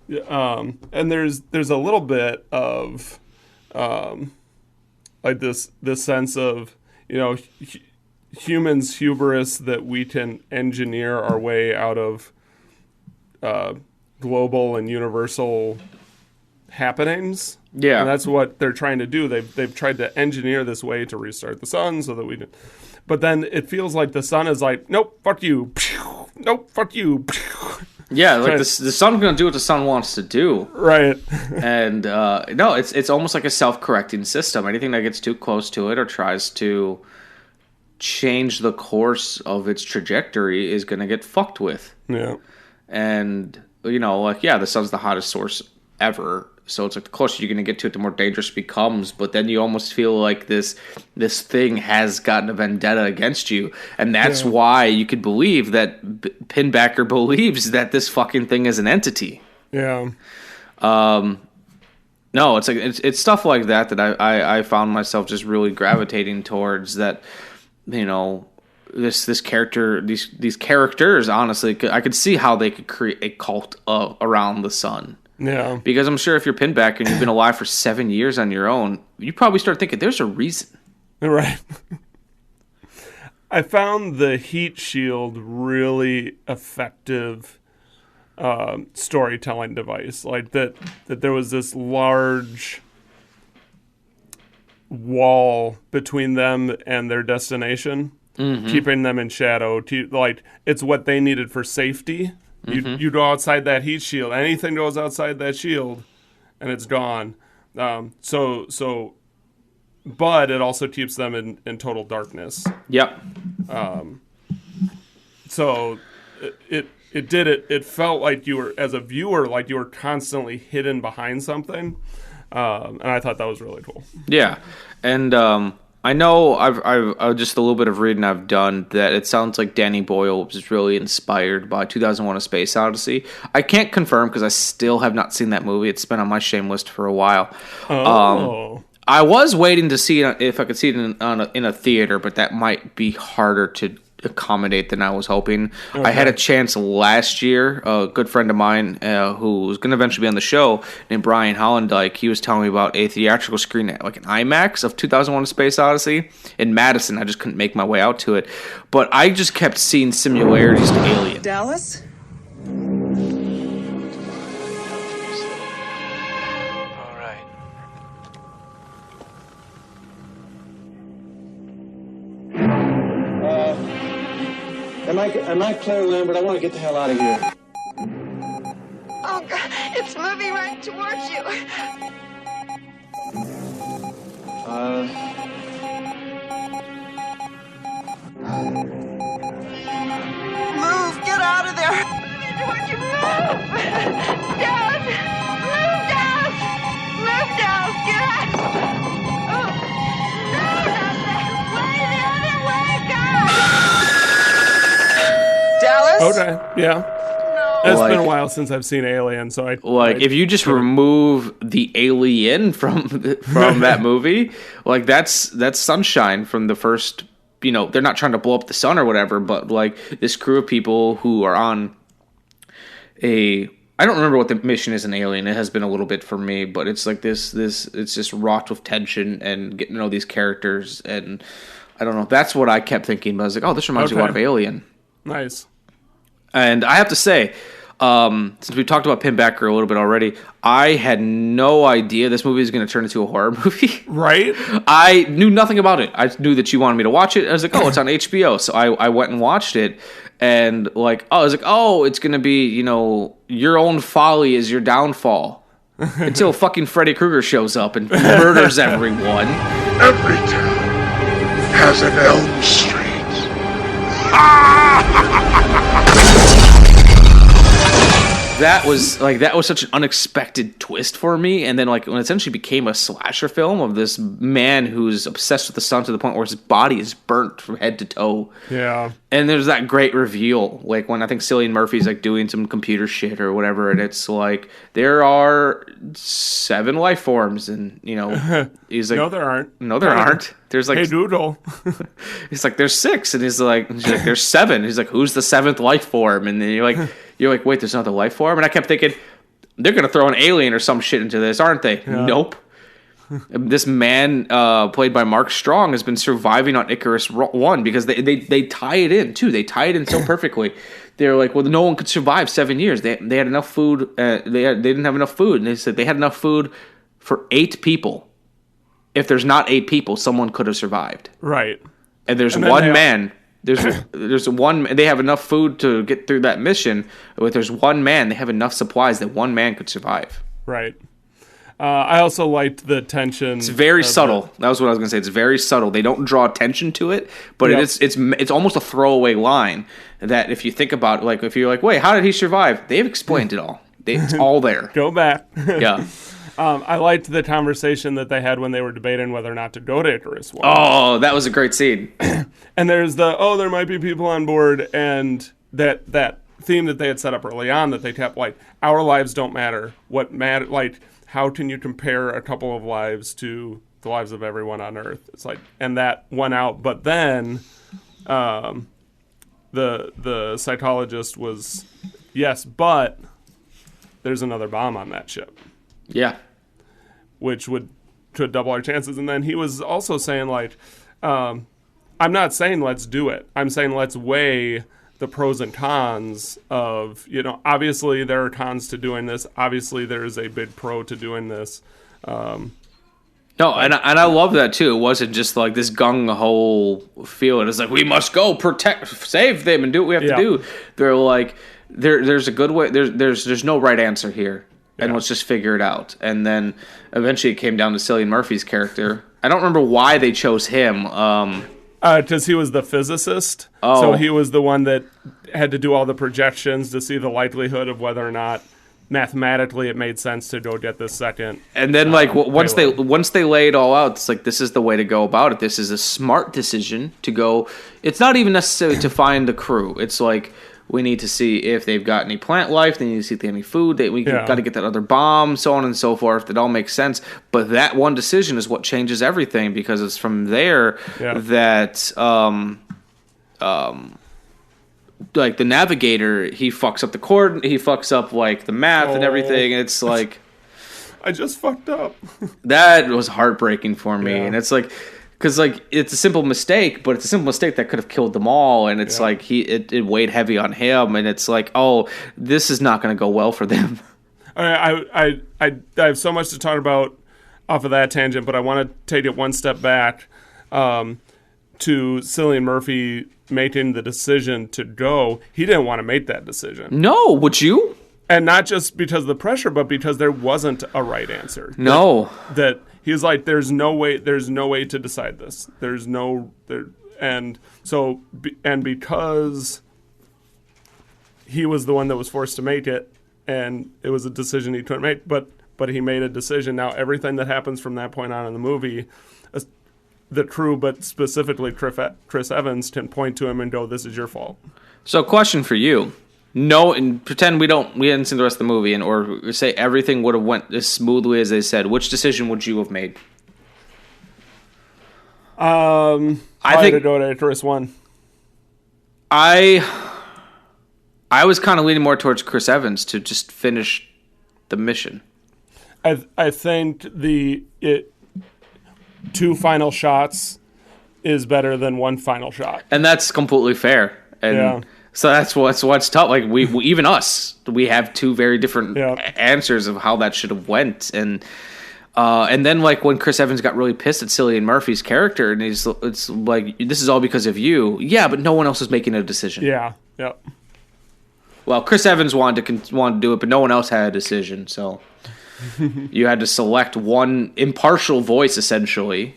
and there's a little bit of like this sense of, you know, humans' hubris that we can engineer our way out of global and universal happenings. Yeah, and that's what they're trying to do. They've tried to engineer this way to restart the sun so that we can. But then it feels like the sun is like, nope, fuck you, nope, fuck you. Yeah, like the sun's gonna do what the sun wants to do, right? And no, it's almost like a self-correcting system. Anything that gets too close to it or tries to change the course of its trajectory is going to get fucked with. Yeah. And, you know, like, the sun's the hottest source ever. So it's like the closer you're going to get to it, the more dangerous it becomes. But then you almost feel like this thing has gotten a vendetta against you. And that's why you could believe that Pinbacker believes that this fucking thing is an entity. Yeah. No, it's like it's stuff like that I found myself just really gravitating towards, that, you know, this character, these characters, honestly, I could see how they could create a cult around the sun. Yeah. Because I'm sure if you're Pinbacker and you've been alive for 7 years on your own, you probably start thinking there's a reason. Right. I found the heat shield really effective storytelling device. Like that there was this large wall between them and their destination, keeping them in shadow. Like, it's what they needed for safety. You go outside that heat shield. Anything goes outside that shield, and it's gone. So, but it also keeps them in total darkness. Yep. So it did it. It felt like you were, as a viewer, like you were constantly hidden behind something. And I thought that was really cool. Yeah, and I know I've just a little bit of reading I've done that it sounds like Danny Boyle was really inspired by 2001: A Space Odyssey. I can't confirm because I still have not seen that movie. It's been on my shame list for a while. I was waiting to see if I could see it in a theater, but that might be harder to accommodate than I was hoping. Okay. I had a chance last year. A good friend of mine who was going to eventually be on the show, named Brian Hollandike, he was telling me about a theatrical screen at like an IMAX of 2001: A Space Odyssey in Madison. I just couldn't make my way out to it, but I just kept seeing similarities to Alien. Dallas? Am I Claire Lambert? I want to get the hell out of here. Oh, God, it's moving right towards you. Move, get out of there. Towards you, move. Dallas, move, Dallas. Move, Dallas, get out. Oh, no, not that way, the other way, God. Dallas? Okay, yeah. It's been a while since I've seen Alien, so if you just remove the alien from that movie, like that's Sunshine from the first. You know, they're not trying to blow up the sun or whatever, but like this crew of people who are on I don't remember what the mission is in Alien. It has been a little bit for me, but it's like this it's just wrought with tension and getting to know these characters, and I don't know. That's what I kept thinking. But I was like, oh, this reminds me a lot of Alien. Nice. And I have to say, since we talked about Pim Backer a little bit already, I had no idea this movie was going to turn into a horror movie. Right? I knew nothing about it. I knew that you wanted me to watch it. I was like, oh, it's on HBO. So I went and watched it. And I was like, oh, it's going to be, your own folly is your downfall. Until fucking Freddy Krueger shows up and murders everyone. Every town has an Elm Street. That was such an unexpected twist for me, and then when it essentially became a slasher film of this man who's obsessed with the sun to the point where his body is burnt from head to toe. Yeah. And there's that great reveal, when I think Cillian Murphy's doing some computer shit or whatever, and it's there are 7 life forms, and he's like, no, there aren't. No, there aren't. There's hey, Doodle. He's like, there's 6, and she's like, there's 7. He's like, who's the 7th life form? And then you're like, wait, there's another life form? And I kept thinking, they're going to throw an alien or some shit into this, aren't they? Yeah. Nope. This man, played by Mark Strong, has been surviving on Icarus 1 because they tie it in, too. They tie it in so perfectly. They're like, well, no one could survive 7 years. They had enough food. They didn't have enough food. And they said they had enough food for 8 people. If there's not 8 people, someone could have survived. Right. And there's one man. There's one. They have enough food to get through that mission. But there's one man. They have enough supplies that one man could survive. Right. I also liked the tension. It's very subtle. That was what I was going to say. It's very subtle. They don't draw attention to it, but it's almost a throwaway line that if you think about it, if you're like, wait, how did he survive? They've explained it all. It's all there. Go back. Yeah. I liked the conversation that they had when they were debating whether or not to go to Icarus 1. Oh, that was a great scene. And there's there might be people on board, and that theme that they had set up early on that they kept, our lives don't matter. What matter, how can you compare a couple of lives to the lives of everyone on Earth? It's and that went out, but then the psychologist was, yes, but there's another bomb on that ship. Yeah. Which could double our chances. And then he was also saying, I'm not saying let's do it. I'm saying let's weigh the pros and cons of, obviously there are cons to doing this. Obviously there is a big pro to doing this. No, and I love that too. It wasn't just this gung-ho feel. It was we must go protect, save them, and do what we have to do. They're there's a good way. There's no right answer here. And let's just figure it out. And then eventually it came down to Cillian Murphy's character. I don't remember why they chose him. Because he was the physicist. Oh. So he was the one that had to do all the projections to see the likelihood of whether or not mathematically it made sense to go get this second. And then once they lay it all out, it's this is the way to go about it. This is a smart decision to go. It's not even necessarily to find the crew. It's we need to see if they've got any plant life. They need to see if they have any food. Got to get that other bomb, so on and so forth. It all makes sense. But that one decision is what changes everything because it's from there that, the navigator, he fucks up the coordinate. He fucks up the math and everything. And it's I just fucked up. That was heartbreaking for me, and it's because it's a simple mistake, but it's a simple mistake that could have killed them all, and it's it weighed heavy on him, and it's oh, this is not going to go well for them. I have so much to talk about off of that tangent, but I want to take it one step back to Cillian Murphy making the decision to go. He didn't want to make that decision. No, would you? And not just because of the pressure, but because there wasn't a right answer. No, that he was there's no way to decide this. And because he was the one that was forced to make it, and it was a decision he couldn't make, but he made a decision. Now everything that happens from that point on in the movie, the crew, but specifically Chris Evans, can point to him and go, "This is your fault." So, question for you. no, and pretend we hadn't seen the rest of the movie, or say everything would have went as smoothly as they said, which decision would you have made? I think to go to Icarus 1. I was kind of leaning more towards Chris Evans to just finish the mission. I think two final shots is better than one final shot, and that's completely fair. And so that's what's tough. Like we even us, we have two very different answers of how that should have went, and then like when Chris Evans got really pissed at Cillian Murphy's character, and it's like, this is all because of you. Yeah, but no one else is making a decision. Yeah. Well, Chris Evans wanted to do it, but no one else had a decision, so you had to select one impartial voice, essentially.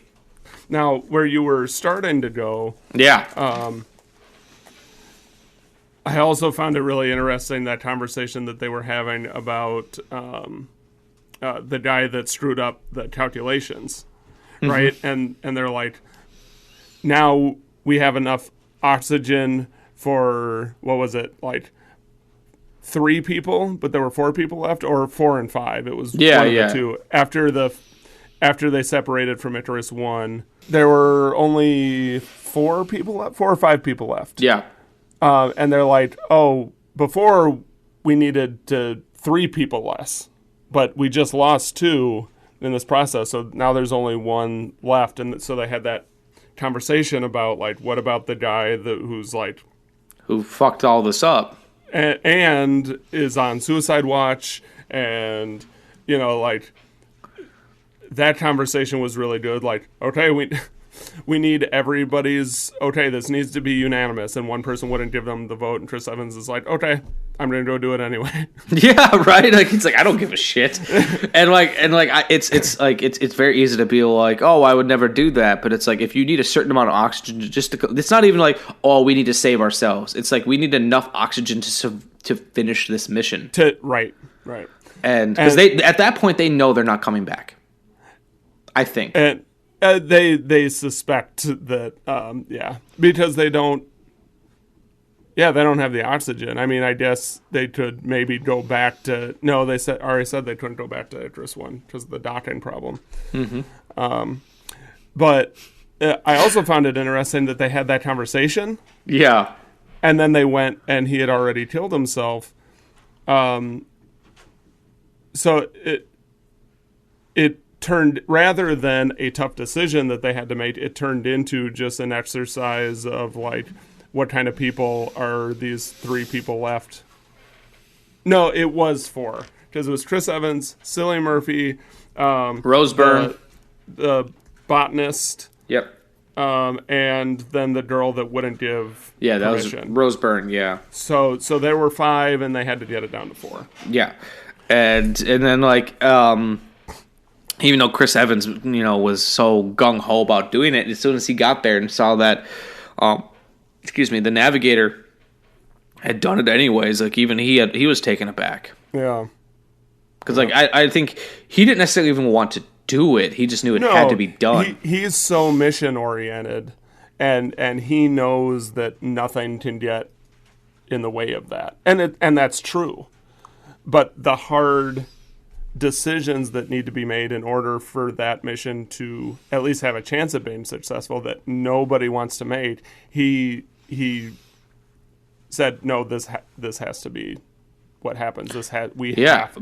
Now, where you were starting to go... Yeah. I also found it really interesting, that conversation that they were having about the guy that screwed up the calculations, right? And they're like, now we have enough oxygen for, what was it, like 3 people, but there were 4 people left, or 4 and 5. It was one of the two. After they separated from Icarus 1, there were only 4 people left, 4 or 5 people left. Yeah. And they're like, oh, before we needed 3 people less, but we just lost 2 in this process, so now there's only 1 left. And so they had that conversation about, like, what about the guy who fucked all this up and is on suicide watch, and like, that conversation was really good. Like, okay, we need everybody's, okay, this needs to be unanimous, and one person wouldn't give them the vote, and Chris Evans is like, okay, I'm gonna go do it anyway. Yeah, right. Like, it's like, I don't give a shit, and it's very easy to be like, oh, I would never do that, but it's like, if you need a certain amount of oxygen, it's not even like, oh, we need to save ourselves. It's like, we need enough oxygen to finish this mission. Right, and because at that point they know they're not coming back, I think. And they suspect that, because they don't have the oxygen. I mean, I guess they could maybe go back to, no, they already said they couldn't go back to Icarus 1 because of the docking problem. But I also found it interesting that they had that conversation. Yeah. And then they went, and he had already killed himself. So it turned, rather than a tough decision that they had to make, it turned into just an exercise of, like, what kind of people are these 3 people left? No, it was 4, because it was Chris Evans, Cillian Murphy, Rose Byrne, the botanist. Yep. And then the girl that wouldn't give permission. Was Rose Byrne. Yeah. So there were 5, and they had to get it down to 4. Yeah, and then like, even though Chris Evans, was so gung-ho about doing it, as soon as he got there and saw that, the navigator had done it anyways, like, even he was taken aback. Yeah. Because, like, I think he didn't necessarily even want to do it. He just knew it had to be done. He's so mission-oriented, and he knows that nothing can get in the way of that. And that's true. But the hard decisions that need to be made in order for that mission to at least have a chance of being successful, that nobody wants to make, he said, no, this has to be what happens.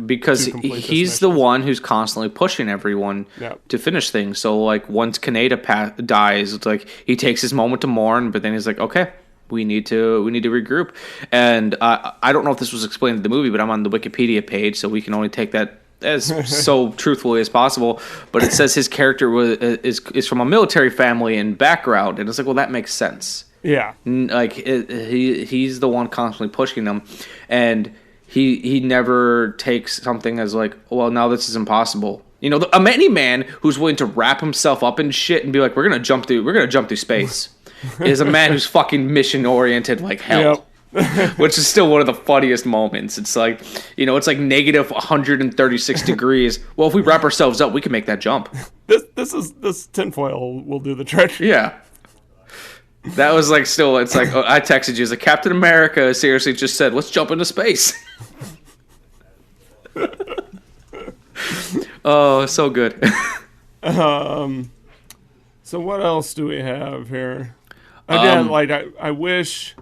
Because he's the one who's constantly pushing everyone to finish things. So, like, once Kaneda dies, it's like he takes his moment to mourn, but then he's like, okay, we need to regroup. And I don't know if this was explained in the movie, but I'm on the Wikipedia page, so we can only take that as so truthfully as possible. But it says his character is from a military family and background, and it's like, well, that makes sense. Yeah, like, he's the one constantly pushing them, and he never takes something as like, well, now this is impossible. Any man who's willing to wrap himself up in shit and be like, we're gonna jump through space, is a man who's fucking mission oriented like hell. Yep. Which is still one of the funniest moments. It's like, it's like negative 136 degrees. Well, if we wrap ourselves up, we can make that jump. This tinfoil will do the trick. Yeah. That was like still. It's like I texted you. It's like Captain America seriously just said, "Let's jump into space." Oh, so good. So what else do we have here? Again, I wish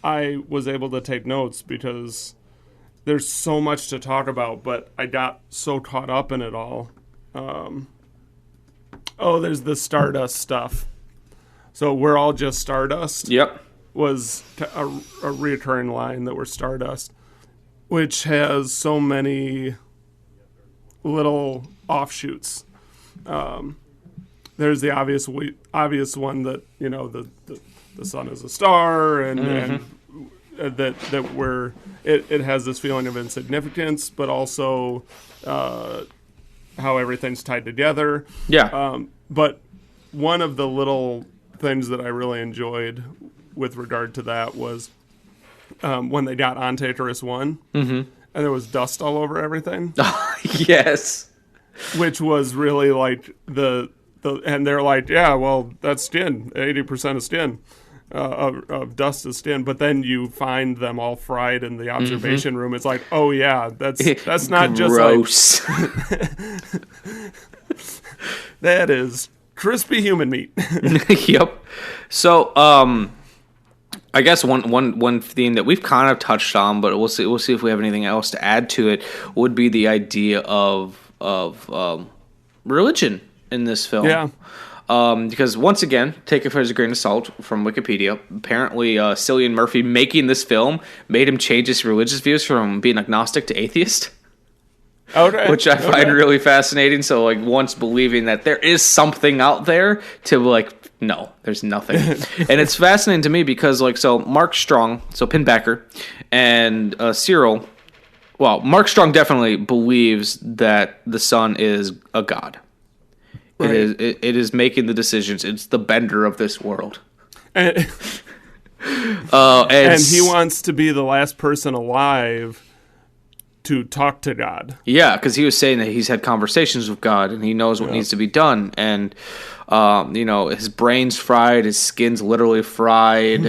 I was able to take notes because there's so much to talk about, but I got so caught up in it all. There's the Stardust stuff. So we're all just Stardust. Yep. Was a reoccurring line that we're Stardust, which has so many little offshoots. There's the obvious one that the sun is a star, and that we're it has this feeling of insignificance, but also how everything's tied together. Yeah. But one of the little things that I really enjoyed with regard to that was when they got on Tetris 1, and there was dust all over everything. Yes. Which was really like and they're like, yeah, well, that's skin. 80% of skin, of dust is skin. But then you find them all fried in the observation room. It's like, oh yeah, that's not just gross. That is crispy human meat. Yep. So, I guess one theme that we've kind of touched on, but we'll see if we have anything else to add to it, would be the idea of religion in this film. Yeah. Because once again, take it as a grain of salt from Wikipedia. Apparently, Cillian Murphy making this film made him change his religious views from being agnostic to atheist. Okay. Which I find really fascinating. So, like, once believing that there is something out there to, like, no, there's nothing. And it's fascinating to me because, like, so Mark Strong, so Pinbacker, and Cyril, well, Mark Strong definitely believes that the sun is a god. Right. It is making the decisions. It's the bender of this world. And he wants to be the last person alive to talk to God. Yeah, because he was saying that he's had conversations with God and he knows what needs to be done. And, his brain's fried, his skin's literally fried.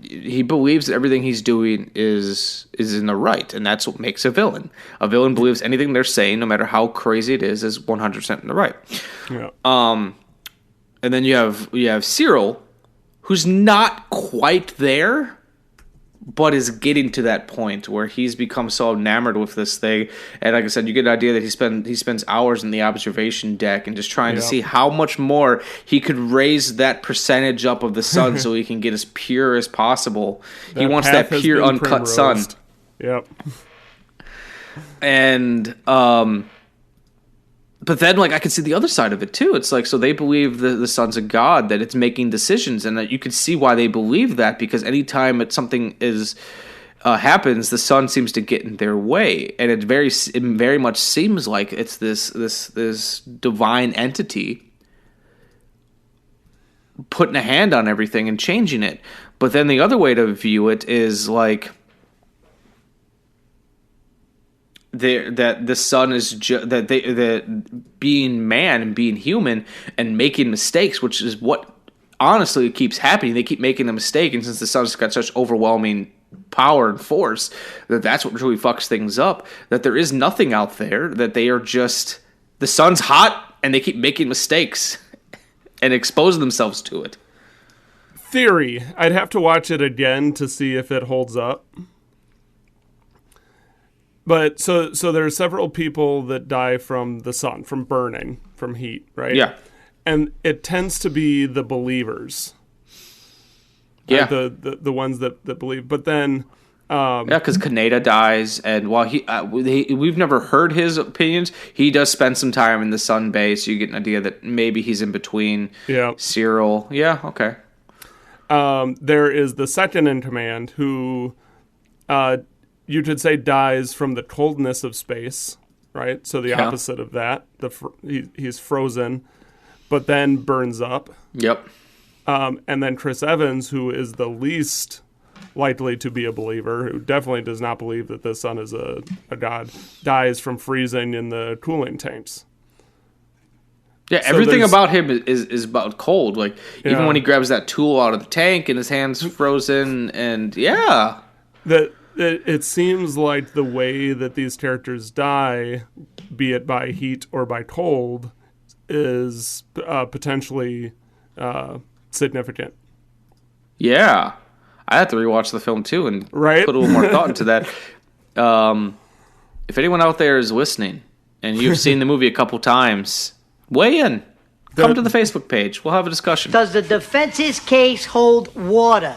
He believes everything he's doing is in the right, and that's what makes a villain. A villain believes anything they're saying, no matter how crazy it is 100% in the right. Yeah. And then you have Cyril, who's not quite there, but is getting to that point where he's become so enamored with this thing. And like I said, you get an idea that he spends hours in the observation deck and just trying to see how much more he could raise that percentage up of the sun so he can get as pure as possible. He wants that pure, uncut sun. Yep. And but then, like, I can see the other side of it too. It's like, so they believe the sun's a god, that it's making decisions, and that you can see why they believe that, because anytime something happens, the sun seems to get in their way, and it very much seems like it's this divine entity putting a hand on everything and changing it. But then the other way to view it is like, that the sun is that being man and being human and making mistakes, which is what honestly keeps happening. They keep making a mistake, and since the sun's got such overwhelming power and force, that's what really fucks things up. That there is nothing out there. That they are just, the sun's hot and they keep making mistakes and expose themselves to it. Theory. I'd have to watch it again to see if it holds up. But so there are several people that die from the sun, from burning, from heat, right? Yeah. And it tends to be the believers. Yeah. The ones that believe. But then... because Kaneda dies, and while we've never heard his opinions, he does spend some time in the sun base, so you get an idea that maybe he's in between Cyril. Yeah, okay. There is the second in command who... you could say dies from the coldness of space, right? So the opposite of that. He's frozen, but then burns up. Yep. And then Chris Evans, who is the least likely to be a believer, who definitely does not believe that the sun is a god, dies from freezing in the cooling tanks. Yeah, So everything there's- about him is about cold. Like, even Yeah. when he grabs that tool out of the tank and his hand's frozen, and yeah. that it seems like the way that these characters die, be it by heat or by cold, is potentially significant. Yeah. I had to rewatch the film too and Right? put a little more thought into that. If anyone out there is listening and you've seen the movie a couple times, weigh in. Come to the Facebook page. We'll have a discussion. Does the defense's case hold water?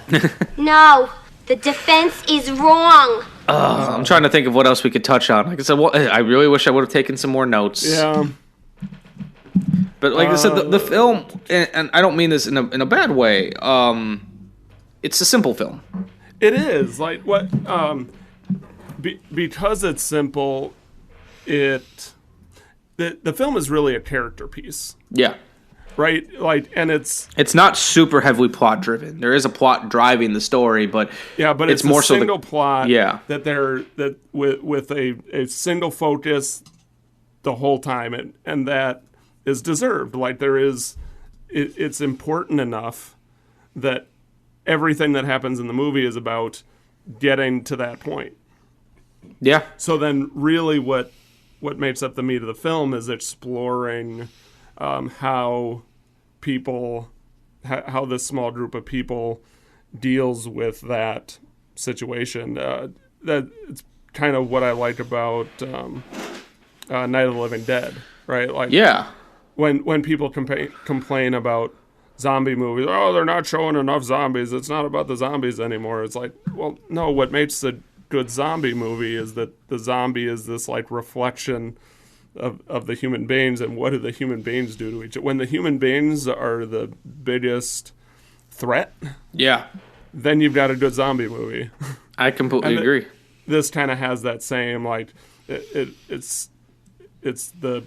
No, the defense is wrong. I'm trying to think of what else we could touch on. Like I said, I really wish I would have taken some more notes. Yeah. But like I said, the film, and I don't mean this in a bad way. It's a simple film. It is like what because it's simple. The film is really a character piece. Yeah. Right? Like, and it's not super heavily plot driven. There is a plot driving the story, but but it's more a so single plot. Yeah. that with a single focus the whole time, and that is deserved. Like it's important enough that everything that happens in the movie is about getting to that point. Yeah. So then, really, what makes up the meat of the film is exploring how this small group of people deals with that situation. That it's kind of what I like about Night of the Living Dead, right? Like, yeah, when people complain about zombie movies, oh, they're not showing enough zombies. It's not about the zombies anymore. It's like, well, no. What makes a good zombie movie is that the zombie is this like reflection of the human beings, and what do the human beings do to each other? When the human beings are the biggest threat, yeah, then you've got a good zombie movie. I completely agree. This kind of has that same like it's the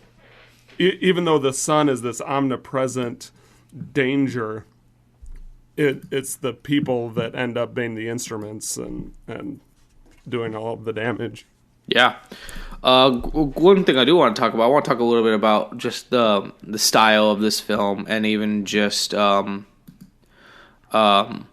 even though the sun is this omnipresent danger, it's the people that end up being the instruments and doing all of the damage. Yeah. One thing I do want to talk about, I want to talk a little bit about just the style of this film, and even just like, I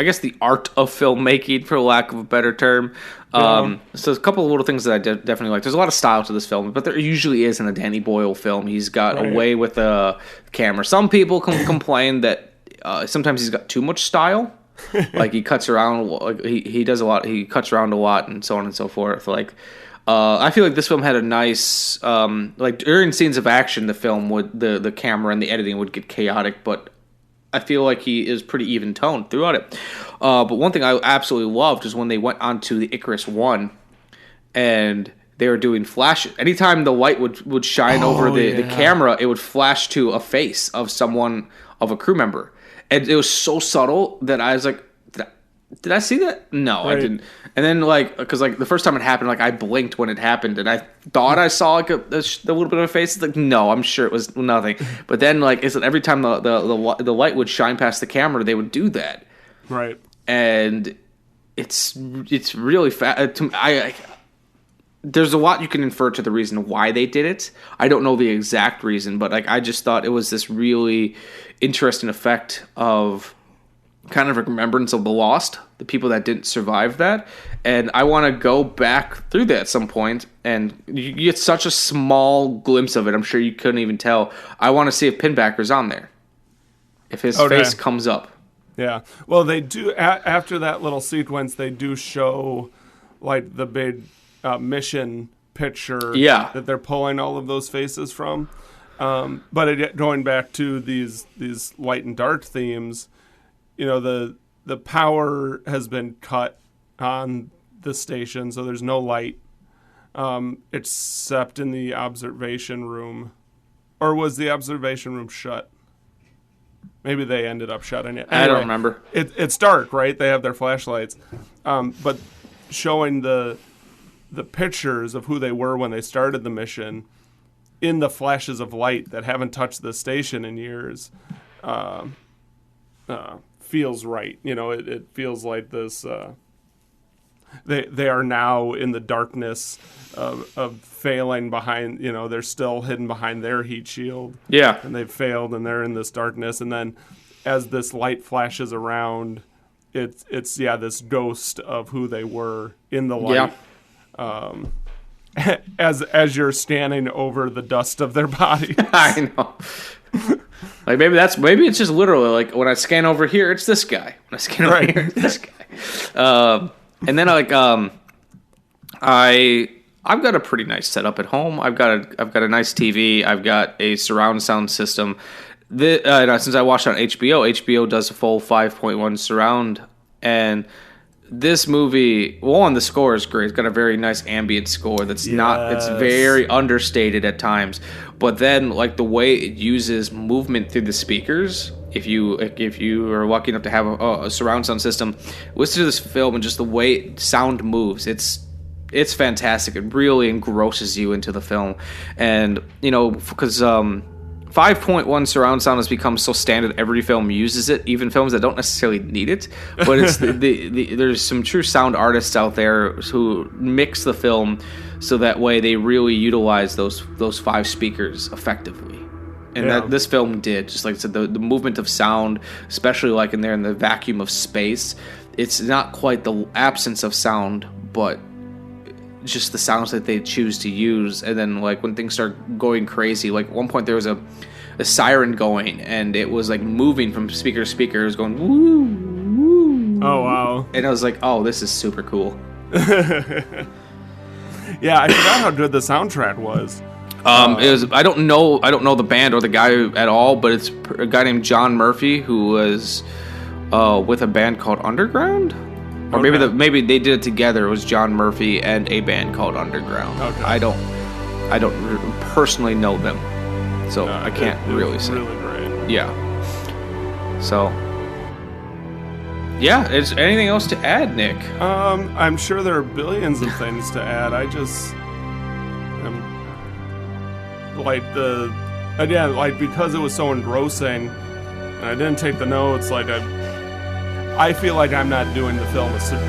guess, the art of filmmaking, for lack of a better term. So there's a couple of little things that I definitely like. There's a lot of style to this film, but there usually is in a Danny Boyle film. He's got a way with the camera. Some people complain that sometimes he's got too much style. Like, he cuts around, like he does a lot. He cuts around a lot, and so on and so forth. Like, I feel like this film had a nice, like, during scenes of action, the film would the camera and the editing would get chaotic, but I feel like he is pretty even toned throughout it. But one thing I absolutely loved is when they went onto the Icarus One, and they were doing flashes. Anytime the light would shine over the camera, it would flash to a face of a crew member. And it was so subtle that I was like, did I see that? No, I didn't. And then, like, because, like, the first time it happened, like, I blinked when it happened, and I thought I saw, like, a little bit of a face. It's like, no, I'm sure it was nothing. But then, like, it's every time the light would shine past the camera, they would do that. Right. And it's really fast. There's a lot you can infer to the reason why they did it. I don't know the exact reason, but, like, I just thought it was this really interesting effect of kind of a remembrance of the lost, the people that didn't survive that. And I want to go back through that at some point, and you get such a small glimpse of it. I'm sure you couldn't even tell. I want to see if Pinbacker's on there, if his face comes up. Yeah. Well, they do, after that little sequence, they do show, like, the big mission picture that they're pulling all of those faces from. But going back to these light and dark themes, you know, the power has been cut on the station, so there's no light except in the observation room. Or was the observation room shut? Maybe they ended up shutting it. Anyway, I don't remember. It's dark, right? They have their flashlights. But showing the pictures of who they were when they started the mission in the flashes of light that haven't touched the station in years feels right. You know, it feels like this. they are now in the darkness of failing behind, they're still hidden behind their heat shield. Yeah. And they've failed, and they're in this darkness. And then as this light flashes around, it's this ghost of who they were in the light. Yeah. As you're standing over the dust of their bodies. I know. Like maybe it's just literally like when I scan over here, it's this guy. When I scan over here, it's this guy. And then I've got a pretty nice setup at home. I've got a nice TV. I've got a surround sound system. Since I watched on HBO does a full 5.1 surround, and this movie, the score is great. It's got a very nice ambient score that's it's very understated at times. But then, like, the way it uses movement through the speakers, if you are lucky enough to have a surround sound system, listen to this film and just the way sound moves, it's fantastic. It really engrosses you into the film. And, because 5.1 surround sound has become so standard, every film uses it, even films that don't necessarily need it. But it's there's some true sound artists out there who mix the film so that way they really utilize those 5 speakers effectively. And that this film did. Just like I said, the movement of sound, especially like in the vacuum of space, it's not quite the absence of sound, but just the sounds that they choose to use. And then like when things start going crazy, like at one point there was a siren going and it was like moving from speaker to speaker. It was going woo, woo. Oh wow. And I was like, oh, this is super cool. Yeah, I forgot how good the soundtrack was. It was I don't know the band or the guy at all, but it's a guy named John Murphy who was with a band called Underground. Or maybe they did it together. It was John Murphy and a band called Underground. Okay. I don't personally know them, so I can't really say. Really great. Yeah. So. Yeah. Is anything else to add, Nick? I'm sure there are billions of things to add. I just because it was so engrossing, and I didn't take the notes. I feel like I'm not doing the film a service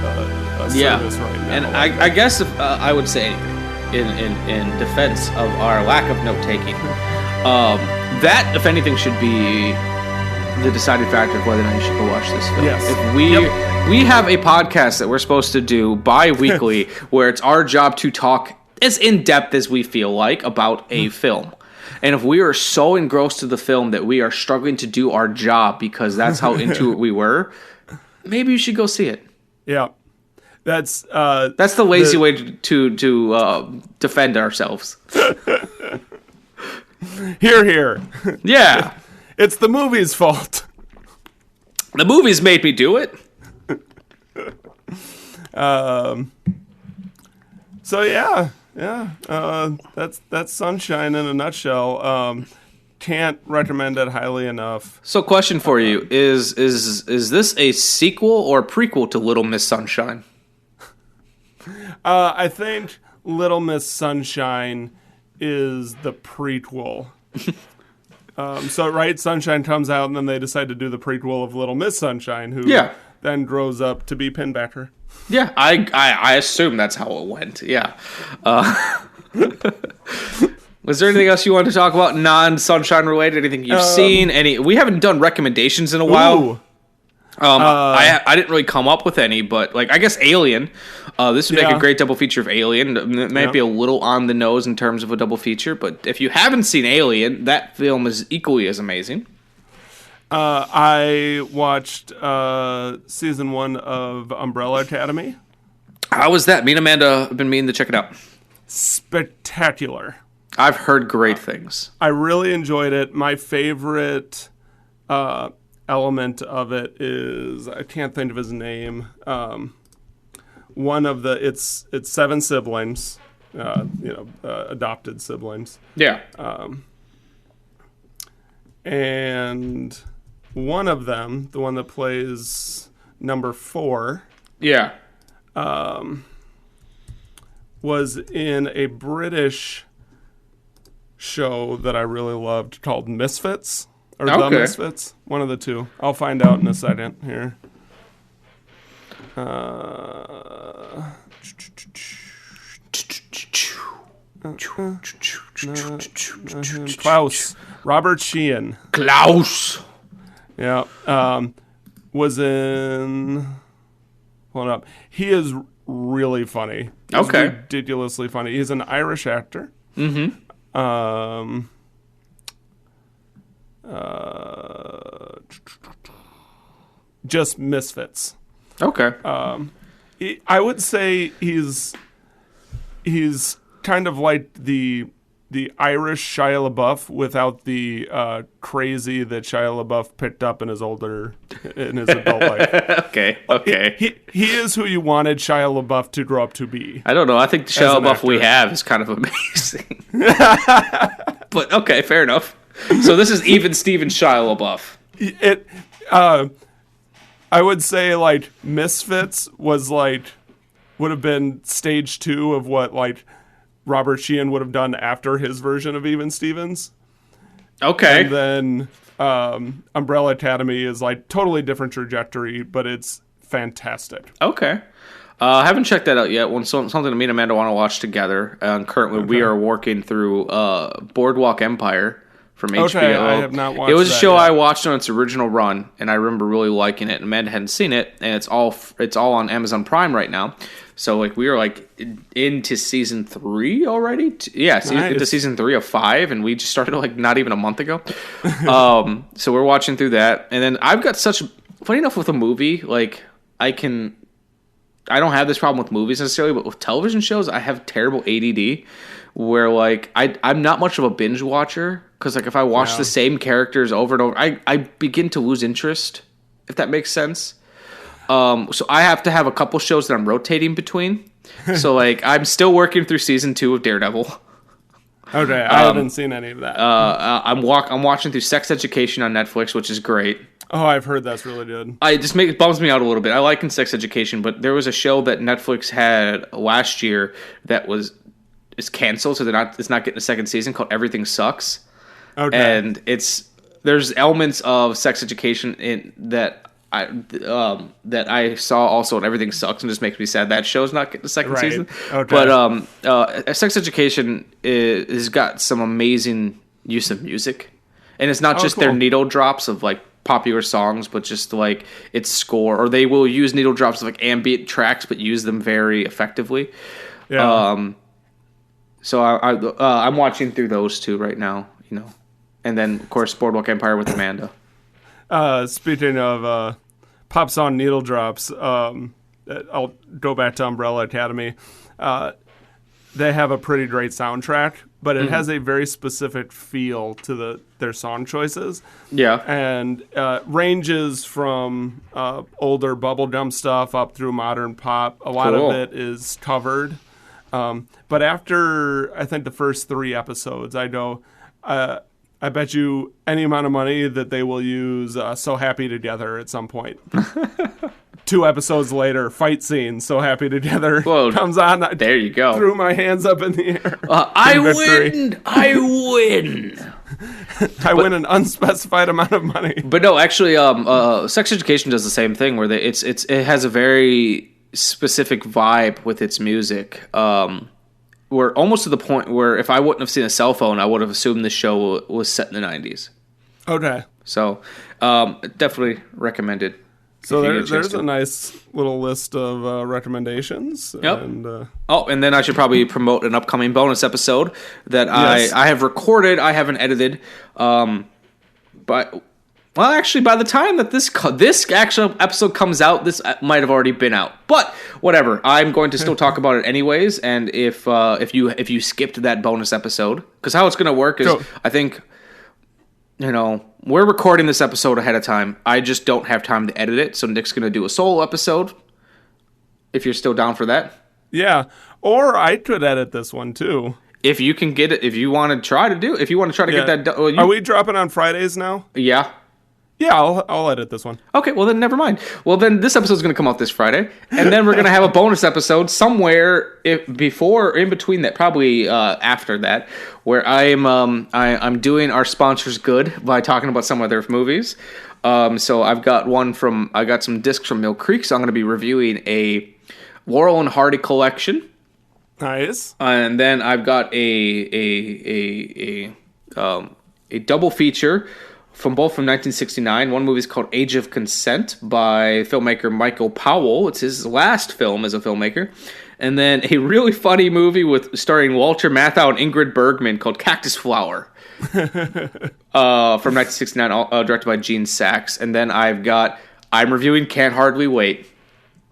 right now. And I guess if, I would say, in defense of our lack of note taking, that if anything should be the deciding factor of whether or not you should go watch this film. Yes. If we have a podcast that we're supposed to do bi-weekly, where it's our job to talk as in depth as we feel like about a film. And if we are so engrossed to the film that we are struggling to do our job because that's how into it we were, maybe you should go see it. Yeah, that's the lazy way to defend ourselves. Here. Yeah, it's the movie's fault. The movies made me do it. So yeah. That's Sunshine in a nutshell. Can't recommend it highly enough. So, question for you: Is this a sequel or a prequel to Little Miss Sunshine? I think Little Miss Sunshine is the prequel. Sunshine comes out, and then they decide to do the prequel of Little Miss Sunshine, who then grows up to be Pinbacker. Yeah, I assume that's how it went. Yeah. Was there anything else you wanted to talk about, non-Sunshine related? Anything you've seen? We haven't done recommendations in a while. I didn't really come up with any, but I guess Alien. This would make a great double feature of Alien. It might be a little on the nose in terms of a double feature, but if you haven't seen Alien, that film is equally as amazing. I watched season 1 of Umbrella Academy. How was that? Me and Amanda have been meaning to check it out. Spectacular. I've heard great things. I really enjoyed it. My favorite element of it is, I can't think of his name. One of it's 7 siblings, adopted siblings. Yeah. And one of them, the one that plays number 4, was in a British show that I really loved called Misfits, or The Misfits, one of the two. I'll find out in a second here. Klaus. Robert Sheehan. Klaus. Yeah. Was in... Hold up. He is really funny. He's okay. ridiculously funny. He's an Irish actor. Mm-hmm. Just Misfits. Okay. I would say he's kind of like the Irish Shia LaBeouf without the crazy that Shia LaBeouf picked up in his adult life. Okay. He is who you wanted Shia LaBeouf to grow up to be. I don't know. I think the Shia LaBeouf we have is kind of amazing. But okay, fair enough. So this is even Steven Shia LaBeouf. I would say like Misfits would have been stage 2 of what like Robert Sheehan would have done after his version of Even Stevens. Okay. And then Umbrella Academy is like totally different trajectory, but it's fantastic. Okay. I haven't checked that out yet. Something me and Amanda want to watch together. Currently, we are working through Boardwalk Empire from HBO. Okay, I have not watched it. Was a show yet. I watched on its original run, and I remember really liking it. And Amanda hadn't seen it, and it's all on Amazon Prime right now. So like we are like into season 3 already. Into season 3 of 5, and we just started like not even a month ago. So we're watching through that, and then I've got such funny enough with a movie like I don't have this problem with movies necessarily, but with television shows, I have terrible ADD where like I'm not much of a binge watcher because like if I watch the same characters over and over, I begin to lose interest, if that makes sense. So I have to have a couple shows that I'm rotating between. So like I'm still working through season 2 of Daredevil. Okay, I haven't seen any of that. I'm watching through Sex Education on Netflix, which is great. Oh, I've heard that's really good. It bums me out a little bit. I like in Sex Education, but there was a show that Netflix had last year that is canceled, so it's not getting a second season, called Everything Sucks. Okay. And there's elements of Sex Education in that I saw also in Everything Sucks, and just makes me sad that show's not getting a second season. Okay. But Sex Education has got some amazing use of music, and it's not just their needle drops of like popular songs, but just like its score, or they will use needle drops of like ambient tracks, but use them very effectively. Yeah. So I'm watching through those 2 right now, and then of course Boardwalk Empire with Amanda. Speaking of pop song needle drops, I'll go back to Umbrella Academy. They have a pretty great soundtrack, but it has a very specific feel to their song choices. Yeah. And ranges from older bubblegum stuff up through modern pop. A lot of it is covered. But after, I think, the first 3 episodes, I go, I bet you any amount of money that they will use So Happy Together at some point. 2 episodes later, fight scene, So Happy Together comes on. There you go. Threw my hands up in the air. I win! I win an unspecified amount of money. But no, actually, Sex Education does the same thing, where it has a very specific vibe with its music. We're almost to the point where if I wouldn't have seen a cell phone, I would have assumed the show was set in the 90s. Okay. So, definitely recommended. So there's a nice little list of recommendations. Yep. And, and then I should probably promote an upcoming bonus episode that I have recorded. I haven't edited. But... Well, actually, by the time that this actual episode comes out, this might have already been out. But whatever, I'm going to still talk about it anyways. And if you skipped that bonus episode, because how it's going to work is, I think, we're recording this episode ahead of time. I just don't have time to edit it, so Nick's going to do a solo episode. If you're still down for that, yeah. Or I could edit this one too. If you can get it, if you want to try to get that done. Are we dropping on Fridays now? Yeah. Yeah, I'll edit this one. Okay, well then never mind. Well then this episode's going to come out this Friday, and then we're going to have a bonus episode somewhere in between that, probably after that, where I'm doing our sponsors good by talking about some of their movies. So I got some discs from Mill Creek, so I'm going to be reviewing a Laurel and Hardy collection. Nice. And then I've got a double feature from 1969. One movie is called Age of Consent by filmmaker Michael Powell. It's his last film as a filmmaker. And then a really funny movie starring Walter Matthau and Ingrid Bergman called Cactus Flower from 1969, directed by Gene Sachs. And then I'm reviewing Can't Hardly Wait.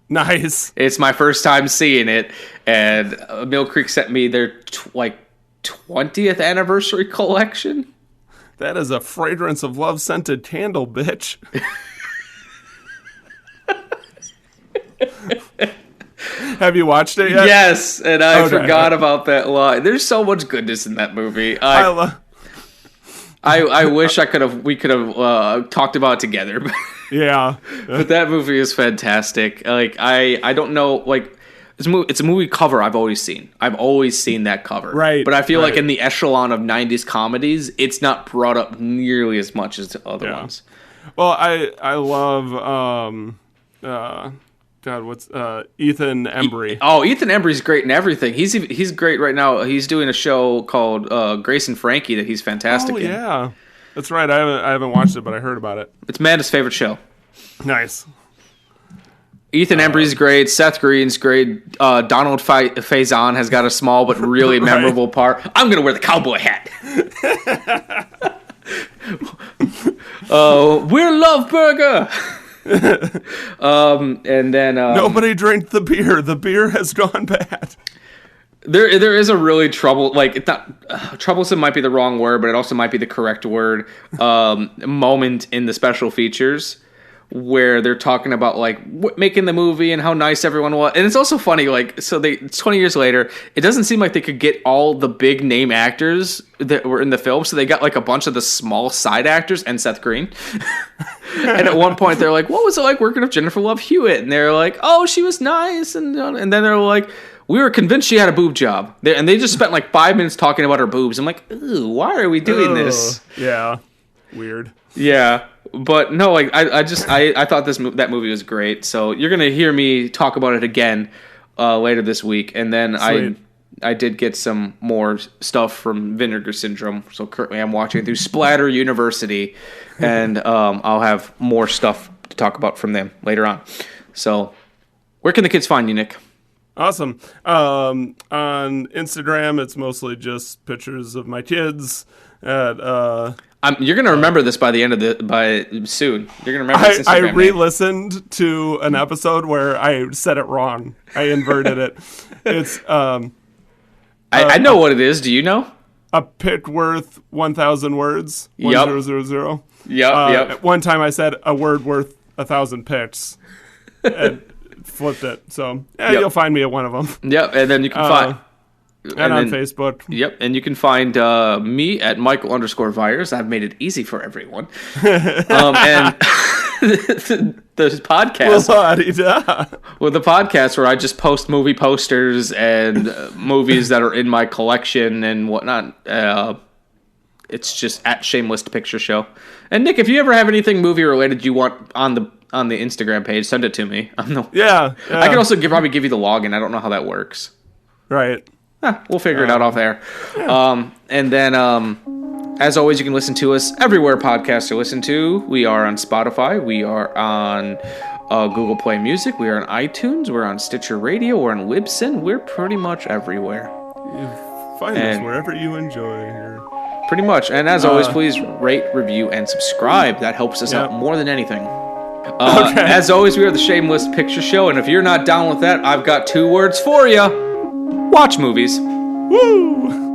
Nice. It's my first time seeing it, and Mill Creek sent me their 20th anniversary collection. That is a fragrance of love scented candle, bitch. Have you watched it yet? Yes, and I forgot about that line. There's so much goodness in that movie. I wish we could have talked about it together. Yeah. But that movie is fantastic. Like I don't know, like it's a movie cover I've always seen. I've always seen that cover. Right. But I feel like in the echelon of 90s comedies, it's not brought up nearly as much as the other ones. Well, I love Ethan Embry. Ethan Embry's great in everything. He's great right now. He's doing a show called Grace and Frankie that he's fantastic in. Yeah. That's right. I haven't watched it, but I heard about it. It's Matt's favorite show. Nice. Ethan Embry's great. Seth Green's great. Donald Faison has got a small but really memorable part. I'm going to wear the cowboy hat. We're Love Burger. And then nobody drank the beer. The beer has gone bad. There is a really troublesome might be the wrong word, but it also might be the correct word. Moment in the special features where they're talking about making the movie and how nice everyone was, and it's also funny. It's 20 years later, it doesn't seem like they could get all the big name actors that were in the film, so they got a bunch of the small side actors and Seth Green. And at one point, they're like, "What was it like working with Jennifer Love Hewitt?" And they're like, "Oh, she was nice," and then they're like, "We were convinced she had a boob job," and they just spent 5 minutes talking about her boobs. I'm like, "Ooh, why are we doing this?" Yeah, weird. Yeah, but no, I thought that movie was great. So you're gonna hear me talk about it again later this week, and then Sweet. I did get some more stuff from Vinegar Syndrome. So currently I'm watching it through Splatter University, and I'll have more stuff to talk about from them later on. So where can the kids find you, Nick? Awesome. On Instagram, it's mostly just pictures of my kids. You're gonna remember this by the end of soon. You're gonna remember this Instagram I name. re-listened to an episode where I said it wrong. I inverted it. It's I know what it is. Do you know? A pic worth 1,000 words. Yep. 1000. Yep. One time I said a word worth 1,000 pics. And flipped it. So you'll find me at one of them. Yep, and then you can find... And on Facebook. Yep, and you can find me at Michael_Viers. I've made it easy for everyone. And the podcast. Well, the podcast where I just post movie posters and movies that are in my collection and whatnot. It's just at Shameless Picture Show. And Nick, if you ever have anything movie related you want on the Instagram page, send it to me. I can also probably give you the login. I don't know how that works. Right. We'll figure it out off there. Yeah. And then, as always, you can listen to us everywhere podcasts are listened to. We are on Spotify. We are on Google Play Music. We are on iTunes. We're on Stitcher Radio. We're on Libsyn. We're pretty much everywhere. You find us wherever you enjoy. Pretty much. And as always, please rate, review, and subscribe. That helps us out more than anything. As always, we are the Shameless Picture Show. And if you're not down with that, I've got 2 words for you. Watch movies. Woo!